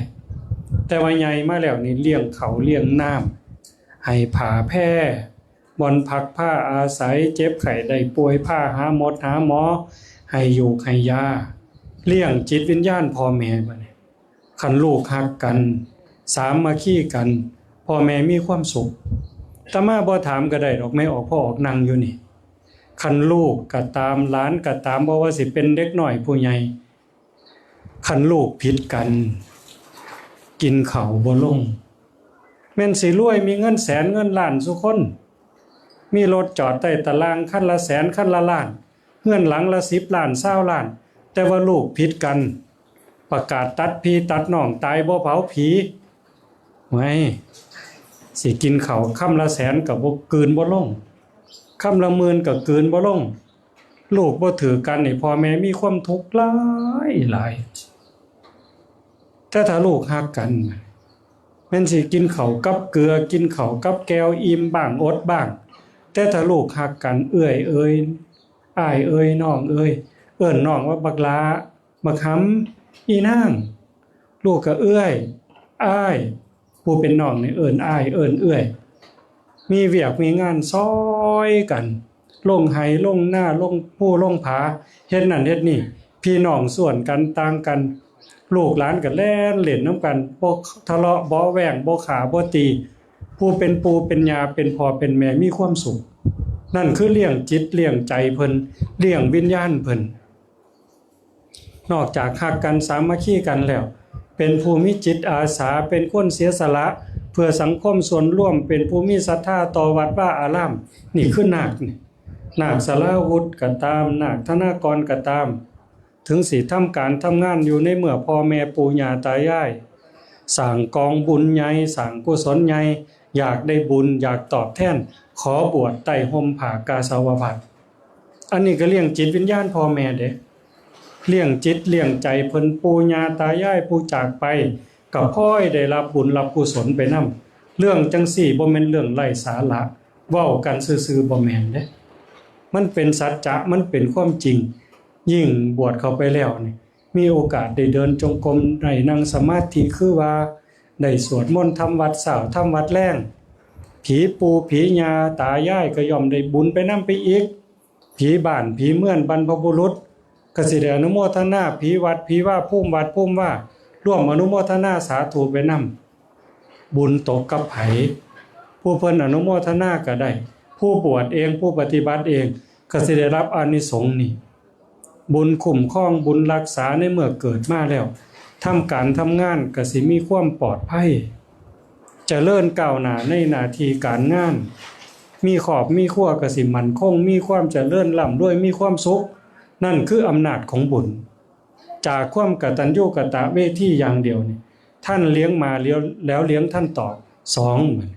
แต่ว่าใหญ่มาแล้วนี่เลี้ยงเขาเลี้ยงน้ำให้ผ้าแพร่บ่อนพักผ้าอาศัยเจ็บไข้ได้ป่วยผ้าหาหมอหาหมอให้อยู่ให้ยาเลี้ยงจิตวิญญาณพ่อแม่บัดนี้คันลูกฮักกันสามัคคีกันพ่อแม่มีความสุขแต่มาบ่ถามก็ได้ดอกแม่ออกพ่อออกนั่งอยู่นี่คันลูกก็ตามหลานก็ตามบ่ว่าสิเป็นเด็กน้อยผู้ใหญ่คันลูกผิดกันกินข้าวบ่ลงแม่นสิรวยมีเงินแสนเงินล้านซุคนมีรถจอดใต้ตารางคันละแสนคันละล้านเฮือนหลังละ10ล้าน20ล้านแต่ว่าลูกผิดกันประกาศตัดพี่ตัดน้องตายบ่เผาผีไว้สิกินข้าวค่ำละแสนก็บ่กลืนบ่ลงค่ำละหมื่นก็กลืนบ่ลงลูกบ่ถือกันนี่พ่อแม่มีความทุกข์หลายแต่ถ้าลูกฮักกันแม่นสิกินข้าวกับเกลือกินข้าวกับแก้วอิ่มบ้างอดบ้างแต่ถ้าลูกฮักกันเอื้อยเอ้ยอ้ายเอ้ยน้องเอ้ยเอิ้นน้องว่าบักลาบักหำอีนางลูกก็เอื้อยอ้ายผู้เป็นน้องนี่เอิ้นอ้ายเอิ้นเอื้อยมีเวียกมีงานซอยกันลงไห้ลงหน้าลงผู้ลงผาเฮ็ดนั่นเฮ็ดนี่พี่น้องส่วนกันต่างกันลูกหลานก็แล่นเล่นนำกันบ่ทะเลาะบ่แว้งบ่ขาบ่ตีผู้เป็นปู่เป็นย่าเป็นพ่อเป็นแม่มีความสุข นั่นคือเลี้ยงจิตเลี้ยงใจเพิ่นเลี้ยงวิญญาณเพิ่นนอกจากฮักกันสามัคคีกันแล้วเป็นผู้มีจิตอาสาเป็นคนเสียสละเพื่อสังคมส่วนร่วมเป็นผู้มีศรัทธาต่อวัดว่าอารามนี่คือนาคนี่นาคสารวุฒิก็ตามนาคธนากรก็ตามถึงสิทำการทำงานอยู่ในเมื่อพ่อแม่ปู่ย่าตายายสร้างกองบุญใหญ่สร้างกุศลใหญ่อยากได้บุญอยากตอบแทนขอบวชไต่ห่มผ้ากาสาวพัสอันนี้ก็เลี้ยงจิตวิญญาณพ่อแม่เด้เลี้ยงจิตเลี้ยงใจเพิ่นปู่ย่าตายายผู้จากไปก็พ้อยได้รับบุญรับกุศลไปนำเรื่องจังซี่บ่แม่นเรื่องไร้สาระเว้ากันซื่อๆบ่แม่นเด้มันเป็นสัจจะมันเป็นความจริงยิ่งบวชเข้าไปแล้วนี่มีโอกาสได้เดินจงกรมได้นั่งสมาธิคือว่าได้สวดมนต์ทำวัดเช้าทำวัดแลงผีปู่ผีย่าตายายก็ย่อมได้บุญไปนำไปอีกผีบ้านผีเมืองบรรพบุรุษก็สิได้อนุโมทนาผีวัดผีว่าภูมิวัดภูมิว่าร่วมอนุโมทนาสาธุไปนำบุญตกกับไผผู้เพิ่นอนุโมทนาก็ได้ผู้บวชเองผู้ปฏิบัติเองก็สิได้รับอานิสงส์นี่บุญคุ้มครองบุญรักษาในเมื่อเกิดมาแล้วทำการทำงานก็สิมีความปลอดภัยเจริญก้าวหน้าในหน้าที่การงานมีครอบมีครัวก็สิมั่นคงมีความเจริญร่ำรวยมีความสุขนั่นคืออำนาจของบุญจากความกตัญญูกตเวทีอย่างเดียวนี่ท่านเลี้ยงมาแล้วเลี้ยงท่านตอบ2เหมือน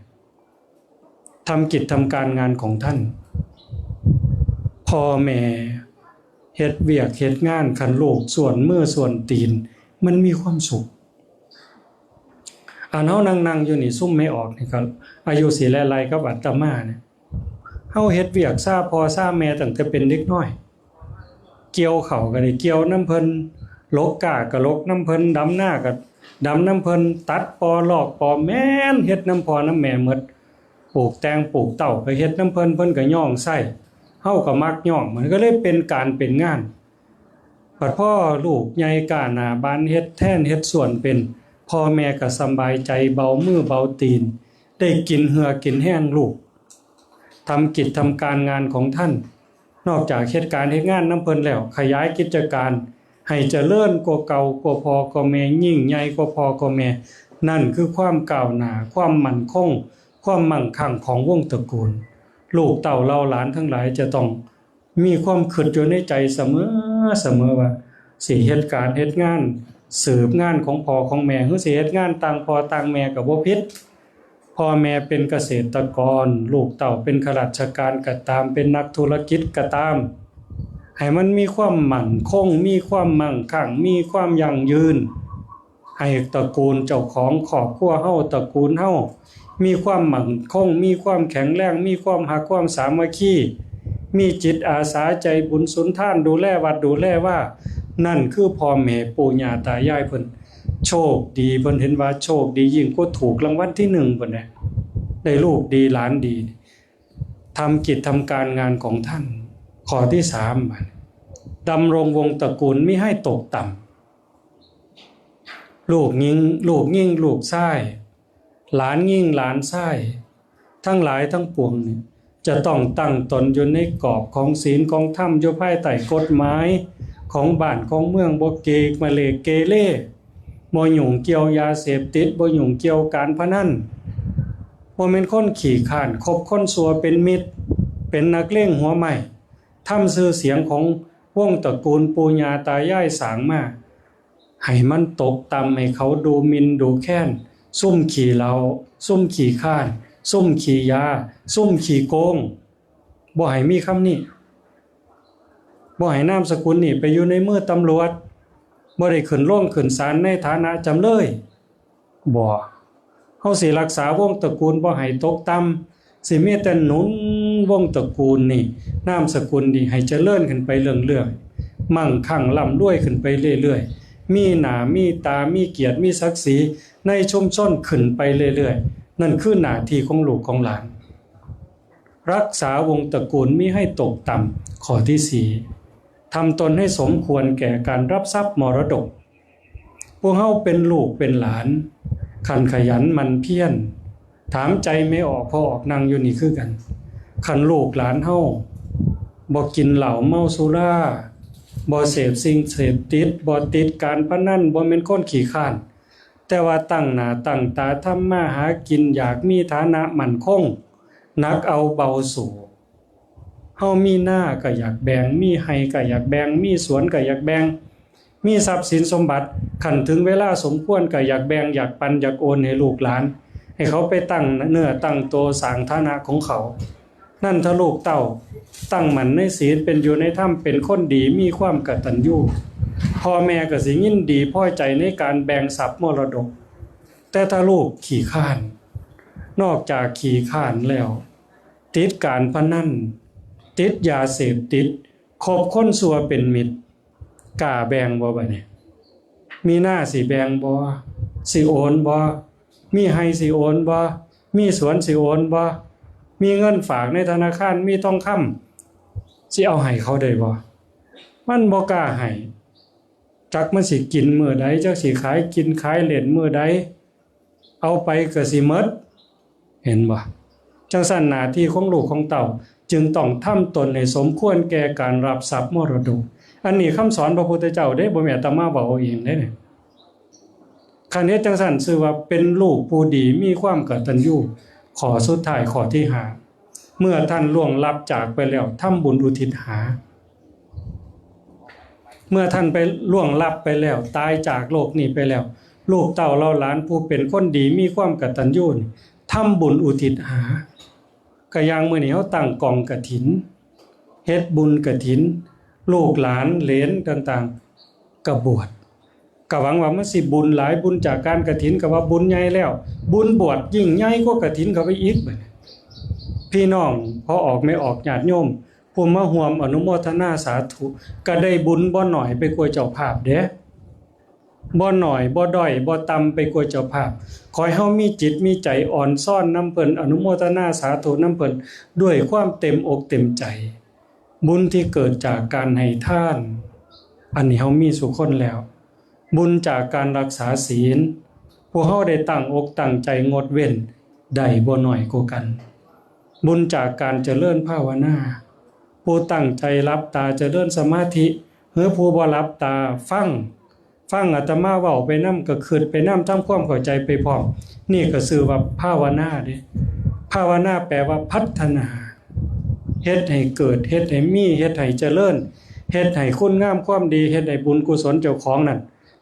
ทำกิจทำการงานของท่านพ่อแม่เฮ็ดเวียกเฮ็ดงานคันลูกส่วนมือส่วนตีนมันมีความสุขเฮานั่งอยู่นี่ซุ่มไม่ออกนี่ก็อายุสิไล่ๆกับอาตมาเนี่ยเฮาเฮ็ดเวียกซ่าพ่อซ่าแม่ตั้งแต่เป็นเด็กน้อยเกี่ยวข้าวก็ได้เกี่ยวน้ำเพิ่นลกกาก็ลกน้ำเพิ่นดำหน้าก็ดำน้ำเพิ่นตัดปอลอกปอแม่นเฮ็ดน้ำพ่อน้ำแม่หมดปลูกแตงปลูกเต้าก็เฮ็ดน้ำเพิ่นก็ย่องไส้เฮาก็มักย่องมันก็เลยเป็นการเป็นงานบัดพ่อลูกใหญ่กล้าหน้าบานเฮ็ดแทนเฮ็ดส่วนเป็นพ่อแม่ก็สบายใจเบามือเบาตีนได้กินเหือกินแห้งลูกทำกิจทำการงานของท่านนอกจากเฮ็ดการเฮ็ดงานนำเพิ่นแล้วขยายกิจการให้เจริญกว่าเก่ากว่าพ่อกว่าแม่ยิ่งใหญ่กว่าพ่อกว่าแม่นั่นคือความก้าวหน้าความมั่นคงความมั่งคั่งของวงตระกูลลูกเต้าเล่าหลานทั้งหลายจะต้องมีความคิดอยู่ในใจเสมอว่าสิเฮ็ดการเฮ็ดงานสืบงานของพ่อของแม่หรือสิเฮ็ดงานต่างพ่อต่างแม่ก็บ่ผิดพ่อแม่เป็นเกษตรกรลูกเต้าเป็นข้าราชการก็ตามเป็นนักธุรกิจก็ตามให้มันมีความมั่นคงมีความมั่งคั่งมีความยั่งยืนให้ตระกูลเจ้าของครอบครัวเฮาตระกูลเฮามีความมั่นคงมีความแข็งแรงมีความรักความสามัคคีมีจิตอาสาใจบุญสุนทานดูแลวัดดูแลว่านั่นคือพ่อแม่ปู่ย่าตายายเพิ่นโชคดีเพิ่นเห็นว่าโชคดียิ่งกว่าถูกรางวัลที่1เพิ่นน่ะได้ลูกดีหลานดีทำกิจทำการงานของท่านข้อที่3บัดดำรงวงตระกูลมิให้ตกต่ำลูกยิ่งลูกชายหลานยิ่งหลานชายทั้งหลายทั้งปวงนี่จะต้องตั้งตนอยู่ในกรอบของศีลของธรรมอยู่ภายใต้กฎหมายของบ้านของเมืองบ่เกกมาเลเกเรบ่ยุ่งเกี่ยวยาเสพติดบ่ยุ่งเกี่ยวการพนันบ่แม่นคนขี้ข้านคบคนชั่วเป็นมิตรเป็นนักเลงหัวใหม่ทำชื่อเสียงของวงตระกูลปู่ย่าตายายสร้างมาให้มันตกต่ำให้เขาดูหมิ่นดูแค้นซุ่มขี่เหล้าซุ่มขี่ข้านซุ่มขี่ยาซุ่มขี่โกงบ่ให้มีคำนี้บ่ให้นามสกุลนี่ไปอยู่ในมือตำรวจบ่ได้ขึ้นโรงขึ้นศาลในฐานะจำเลยบ่เฮาสิรักษาวงตระกูลบ่ให้ตกต่ำสิมีแต่หนุนวงตระกูลนี่นามสกุลนี่ให้เจริญขึ้นไปเรื่อยๆมั่งคั่งร่ำรวยขึ้นไปเรื่อยๆมีหน้ามีตามีเกียรติมีศักดิ์ศรีในชุมชนขึ้นไปเรื่อยๆนั่นคือหน้าที่ของลูกของหลานรักษาวงตระกูลมิให้ตกต่ำข้อที่4ทำตนให้สมควรแก่การรับทรัพย์มรดกพวกเฮาเป็นลูกเป็นหลานขันขยันมันเพียรถามใจไม่ออกพอออกนั่งอยู่นี่คือกัน คันลูกหลานเฮาบ่กินเหล้าเมาสุราบ่เสพสิ่งเสพติดบ่ติดการพนันบ่แม่นคนขี้คร้านแต่ว่าตั้งหน้าตั้งตาทำมาหากินอยากมีฐานะมั่นคงหนักเอาเบาสู่เฮามีหน้าก็อยากแบ่งมีไร่ก็อยากแบ่งมีสวนก็อยากแบ่งมีทรัพย์สินสมบัติคันถึงเวลาสมควรก็อยากแบ่งอยากปันอยากโอนให้ลูกหลานให้เขาไปตั้งเนื้อตั้งตัวสร้างฐานะของเขานั่นถ้าลูกเต้าตั้งมั่นในศีลเป็นอยู่ในธรรมเป็นคนดีมีความกตัญญูพ่อแม่ก็สิยินดีพอใจในการแบ่งทรัพย์มรดกแต่ถ้าลูกขี้ข้านนอกจากขี้ข้านแล้วติดการพนันติดยาเสพติดคบคนชั่วเป็นมิตรกล้าแบ่งบ่บัดนี้มีหน้าสิแบ่งบ่สิโอนบ่มีไร่สิโอนบ่มีสวนสิโอนบ่มีเงินฝากในธนาคารมีทองคำสิเอาให้เขาได้บ่มันบ่กล้าให้จักมันสิกินมื้อใดจักสิขายกินขายเล่นมื้อใดเอาไปก็สิหมดเห็นบ่จังซั่นหน้าที่ของลูกของเต้าจึงต้องทำตนให้สมควรแก่การรับทรัพย์มรดกอันนี้คำสอนพระพุทธเจ้าเด้บ่แม่นอาตมาเว้าเองเด้เนี่ยคันเฮ็ดจังซั่นชื่อว่าเป็นลูกผู้ดีมีความกตัญญูข้อสุดท้ายข้อที่5เมื่อท่านล่วงลับจากไปแล้วทำบุญอุทิศหาเมื่อท่านไปล่วงลับไปแล้วตายจากโลกนี้ไปแล้วลูกเต้าเราหลานผู้เป็นคนดีมีความกตัญญูทำบุญอุทิศหาก็อย่างมื้อนี้เฮาตั้งกองกฐินเฮ็ดบุญกฐินลูกหลานเหลนต่างๆก็บวชก็หวังว่ามันสิบุญหลายบุญจากการกฐินก็ว่าบุญใหญ่แล้วบุญบวชยิ่งใหญ่กว่ากฐินเข้าไปอีกบัดนี้พี่น้องพอออกไม่ออกญาติโยมผู้มาร่วมอนุโมทนาสาธุก็ได้บุญบ่น้อยไปกว่าเจ้าภาพเด้บ่น้อยบ่ด้อยบ่ต่ำไปกว่าเจ้าภาพขอให้เฮามีจิตมีใจอ่อนซ่อนนำเพิ่นอนุโมทนาสาธุนำเพิ่นด้วยความเต็มอกเต็มใจบุญที่เกิดจากการให้ทานอันนี้เฮามีสุคนแล้วบุญจากการรักษาศีลพวกเฮาได้ตั้งอกตั้งใจงดเว้นได้บ่น้อยกว่ากันบุญจากการเจริญภาวนาผู้ตั้งใจรับตาเจริญสมาธิหรือผู้บ่รับตาฟังอาตมาเว้าไปนำก็คิดไปนำทำความเข้าใจไปพร้อมนี่ก็ชื่อว่าภาวนาเด้ภาวนาแปลว่าพัฒนาเฮ็ดให้เกิดเฮ็ดให้มีเฮ็ดให้เจริญเฮ็ดให้คุณงามความดีเฮ็ดให้บุญกุศลเจ้าของนั่น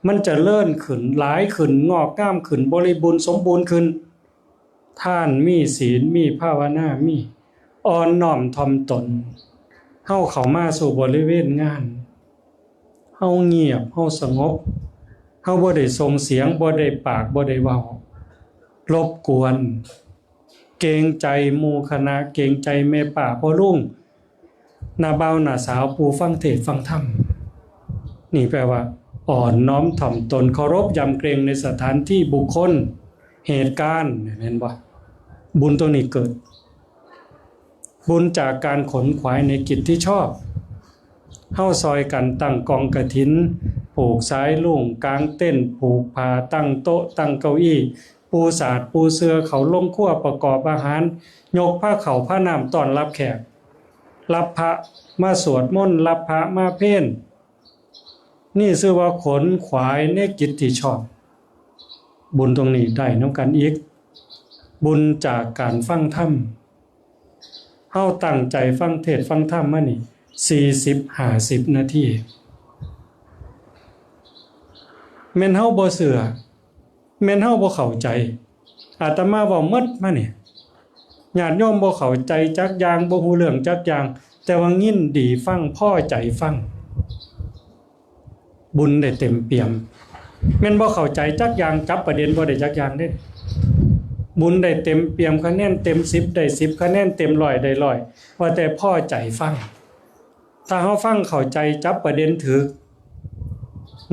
มันจะเลื่อนขึ้นหลายขึ้นงอกงามขึ้นบริบูรณ์สมบูรณ์ขึ้นท่านมีศีลมีภาวนามีอ่อนน้อมถ่อมตนเฮาเข้ามาสู่บริเวณงานเฮาเงียบเฮาสงบเฮาบ่ได้ส่งเสียงบ่ได้ปากบ่ได้เว้ารบกวนเกรงใจหมู่คณะเกรงใจแม่ป้าพ่อลุงน้าบ่าวน้าสาวผู้ฟังเทศน์ฟังธรรมนี่แปลว่าอ่อนน้อมถ่อมตนเคารพยำเกรงในสถานที่บุคคลเหตุการณ์เห็นบ่บุญตัวนี้เกิดบุญจากการขนขวายในกิจที่ชอบเฮาซอยกันตั้งกองกฐินผูกสายลุงกางเต้นผูกผ้าตั้งโต๊ะตั้งเก้าอี้ปูสาดปูเสื่อเขาลงครัวประกอบอาหารยกผ้าเขาผ้าน้ำต้อนรับแขกรับพระมาสวดมนต์รับพระมาเพ่นนี่ชื่อว่าขนขวายในกิจที่ชอบบุญตรงนี้ได้นำกันอีกบุญจากการฟังธรรมเฮาตั้งใจฟังเทศน์ฟังธรรมมานี่40-50นาทีแม่นเฮาบ่เชื่อแม่นเฮาบ่เข้าใจอาตมาเว้าหมดมานี่ญาติโยมบ่เข้าใจจักอย่างบ่ฮู้เรื่องจักอย่างแต่ว่ายินดีฟังพอใจฟังบุญได้เต็มเปี่ยมแม่นบ่เข้าใจจักอย่างจับประเด็นบ่ได้จักอย่างเด้บุญได้เต็มเปี่ยมคะแนนเต็ม10ได้10คะแนนเต็ม100ได้100ว่าแต่พอใจฟังถ้าเฮาฟังเข้าใจจับประเด็นถูก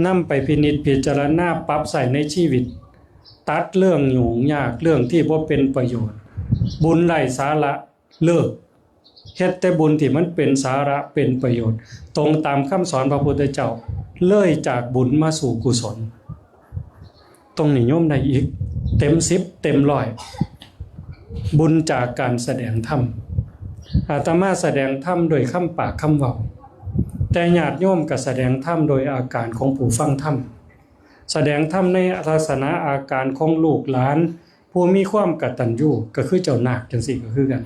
นำไปพินิจพิจารณาปรับใส่ในชีวิตตัดเรื่องยุ่งยากเรื่องที่บ่เป็นประโยชน์บุญไร้สาระเลิกเฮ็ดแต่บุญที่มันเป็นสาระเป็นประโยชน์ตรงตามคำสอนพระพุทธเจ้าเลยจากบุญมาสู่กุศลตรงนี้โยมได้อีกเต็ม10เต็ม100บุญจากการแสดงธรรม อาตมาแสดงธรรมโดยคำปากคำเว้าแต่ญาติโยมก็แสดงธรรมโดยอาการของผู้ฟังธรรมแสดงธรรมในลักษณะอาการของลูกหลานผู้มีความกตัญญูก็คือเจ้านาคจังซี่ก็คือกัน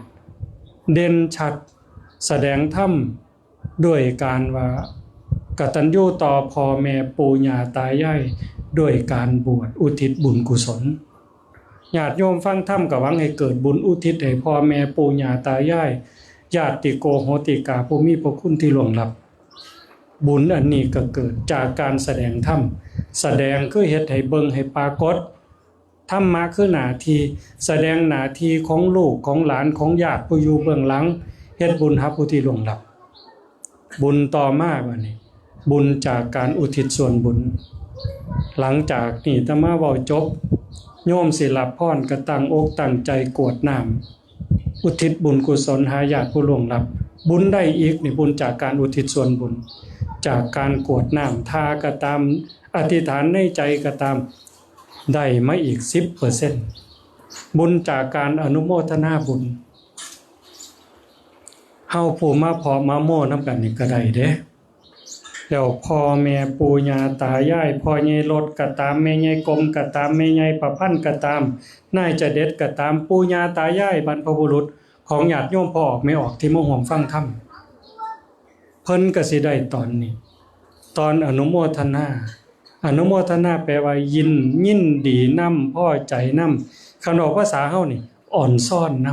เด่นชัดแสดงธรรมด้วยการว่ากตัญญูต่อพ่อแม่ปู่ย่าตายายด้วยการบวชอุทิศบุญกุศลญาติโยมฟังธรรมก็หวังให้เกิดบุญอุทิศให้พ่อแม่ปู่ย่าตายายญาติโกโหติกาผู้มีพระคุณที่ล่วงลับบุญอันนี้ก็เกิดจากการแสดงธรรมแสดงคือเฮ็ดให้เบิ่งให้ปรากฏธรรมะคือหน้าที่แสดงหน้าที่ของลูกของหลานของญาติผู้อยู่เบื้องหลังเฮ็ดบุญให้ผู้ที่ล่วงลับบุญต่อมาบัดนี้บุญจากการอุทิศส่วนบุญหลังจากนี้อาตมาเว้าจบโยมสิรับพรก็ตั้งอกตั้งใจกรวดน้ำอุทิศบุญกุศลหาญาติผู้ล่วงลับบุญได้อีกนี่บุญจากการอุทิศส่วนบุญจากการกรวดน้ำทาก็ตามอธิษฐานในใจก็ตามได้มาอีก 10% บุญจากการอนุโมทนาบุญเฮาผู้มาเพาะมาโม่นำกันนี่ก็ได้เด้แล้วพ่อแม่ปู่ย่าตายายพ่อใหญ่รถก็ตามแม่ใหญ่กลมก็ตามแม่ใหญ่ประพันธ์ก็ตามนายจะเด็ดก็ตามปู่ย่าตายายบรรพบุรุษของญาติโยมพ่อออกไม่ออกที่มาร่วมฟังธรรมเพิ่นก็สิได้ตอนนี้ตอนอนุโมทนาแปลว่ายินดีนำพอใจนำคำว่าภาษาเฮานี่อ่อนซ่อนน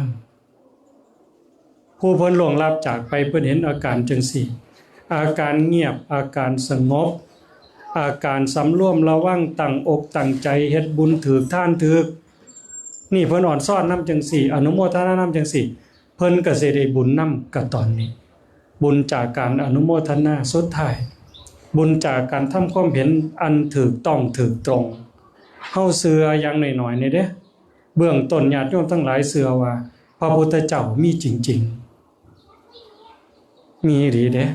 ำผู้เพิ่นล่วงลับจากไปเพิ่นเห็นอาการจังซี่อาการเงียบอาการสงบอาการสำรวมระวังตั้งอกตั้งใจเฮ็ดบุญถือทานถือนี่เพิ่นอ่อนซ่อนนำจังซี่อนุโมทนานำจังซี่เพิ่นก็สิได้บุญนำกับตอนนี้บุญจากการอนุโมทนาสุดท้ายบุญจากการทำความเห็นอันถูกต้องถูกตรงเฮาเชื่ออย่างน้อยๆนี่เด้เบื้องต้นญาติโยมทั้งหลายเชื่อว่าพระพุทธเจ้ามีจริงๆมีหรือเด้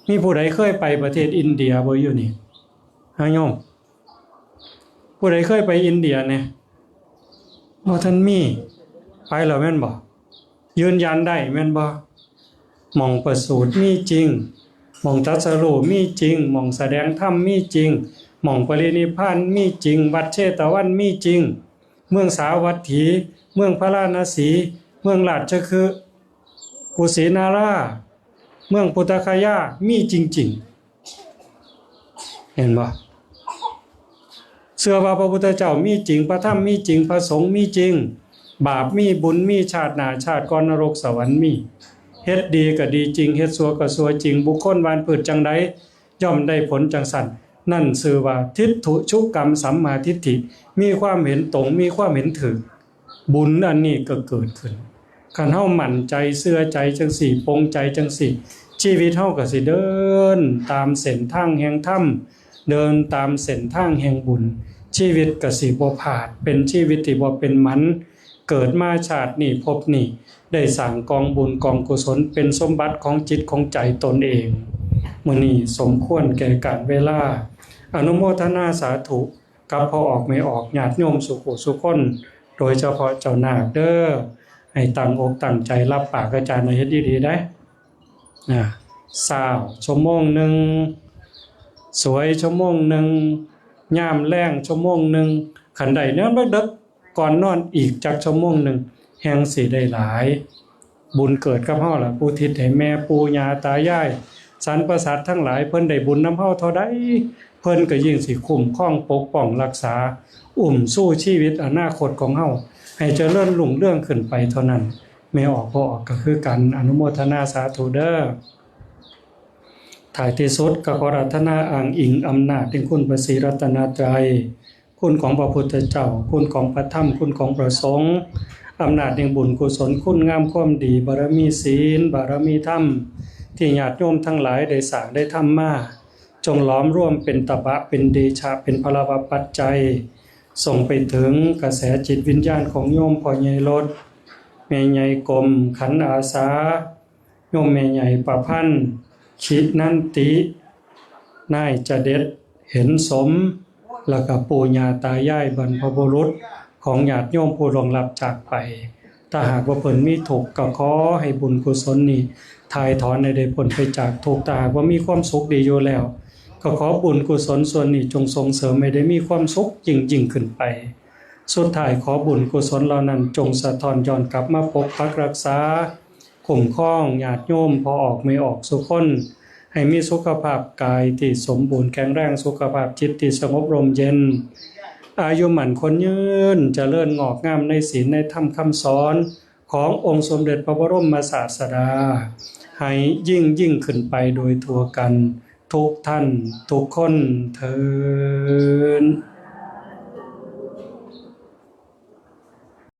มีผู้ใดเคยไปประเทศอินเดียบ่อยู่นี่ฮะโยมผู้ใดเคยไปอินเดียเนี่ยบ่ทันมีไปแล้วแม่นบ่ยืนยันได้แม่นบ่หม่องประสูติมีจริงหม่องตรัสรู้มีจริงหม่องแสดงธรรมมีจริงหม่องปรินิพพานมีจริงวัดเชตวันมีจริงเมืองสาวัตถีเมืองพระราณสีเมืองราชคฤห์กุสินาราเมืองพุทธคยามีจริงๆเห็นบ่เชื่อว่าพระพุทธเจ้ามีจริงพระธรรมมีจริงพระสงฆ์มีจริงบาปมีบุญมีชาติหน้าชาติก่อนนรกสวรรค์มีเฮ็ดดีก็ดีจริงเฮ็ดชั่วก็ชั่วจริงบุคคลวานพืชจังใดย่อมได้ผลจังสันนั่นชื่อว่าทิฏฐุชุกรรมสัมมาทิฏฐิมีความเห็นตรงมีความเห็นถูกบุญอันนี้ก็เกิดขึ้นคันเฮามั่นใจเชื่อใจจังสี่ปรงใจจังสี่ชีวิตเฮาก็สิเดินตามเส้นทางแห่งธรรมเดินตามเส้นทางแห่งบุญชีวิตก็สิบ่พลาดเป็นชีวิตที่บ่เป็นหมันเกิดมาชาตินี้ภพนี้ได้สร้างกองบุญกองกุศลเป็นสมบัติของจิตของใจตนเองมื้อนี้สมควรแก่กาลเวลาอนุโมทนาสาธุกับพอออกไม่ออกญาติโยมสุขสุขคนโดยเฉพาะเจ้านาคเด้อให้ตั้งอกตั้งใจรับปากอาจารย์เฮ็ดดีๆได้ชั่วโมงนึงสวยชั่วโมงนึงยามแลงชั่วโมงนึงคันใดนอนดึกๆก่อนนอนอีกจักชั่วโมงนึงแห่งสิได้หลายบุญเกิดกับเฮาล่ะผู้ทิศให้แม่ปู่ย่าตายายสรรพสัตว์ทั้งหลายเพิ่นได้บุญนำเฮาเท่าใดเพิ่นก็ยิ่งสิคุ้มครองปกป้องรักษาสู้ชีวิตอนาคตของเฮาให้เจริญรุ่งเรืองขึ้นไปเท่านั้นไม่ออกบ่ออกก็คือกันอนุโมทนาสาธุเด้อท้ายที่สุดก็ขออาราธนาอ้างอิงอำนาจแห่งคุณพระศรีรัตนตรัยคุณของพระพุทธเจ้าคุณของพระธรรมคุณของพระสงฆ์อำนาจแห่งบุญกุศลคุณงามความดีบารมีศีลบารมีธรรมที่ญาติโยมทั้งหลายได้สร้างได้ทำมาจงหลอมรวมเป็นตบะเป็นเดชะเป็นพลวปัจจัยส่งไปถึงกระแสจิตวิญญาณของโยมพ่อใหญ่รถแม่ใหญ่กรมขันอาสาโยมแม่ใหญ่ประพันธ์คิดนันตินายจะเด็ดเห็นสมแล้วก็ปู่ย่าตายายบรรพบุรุษของญาติโยมผู้ล่วงลับจากไป ถ้าหากว่าเพิ่นมีทุกข์ก็ขอให้บุญกุศลนี้ถ่ายถอนให้ได้พ้นไปจากทุกข์ถ้าหากว่ามีความสุขดีอยู่แล้วก็ขอบุญกุศลส่วนนี้จงส่งเสริมให้ได้มีความสุขยิ่งขึ้นไปสุดท้ายขอบุญกุศลเหล่านั้นจงสะท้อนย้อนกลับมาปกปักรักษาคุ้มครองญาติโยมพอออกไม่ออกสุขคนให้มีสุขภาพกายที่สมบูรณ์แข็งแรงสุขภาพจิตที่สงบร่มเย็นอายุหมั่นคนยืนเจริญงอกงามในศีลในธรรมคำสอนขององค์สมเด็จพระบรมศาสดาให้ยิ่งขึ้นไปโดยทั่วกันทุกท่านทุกคนเทอญ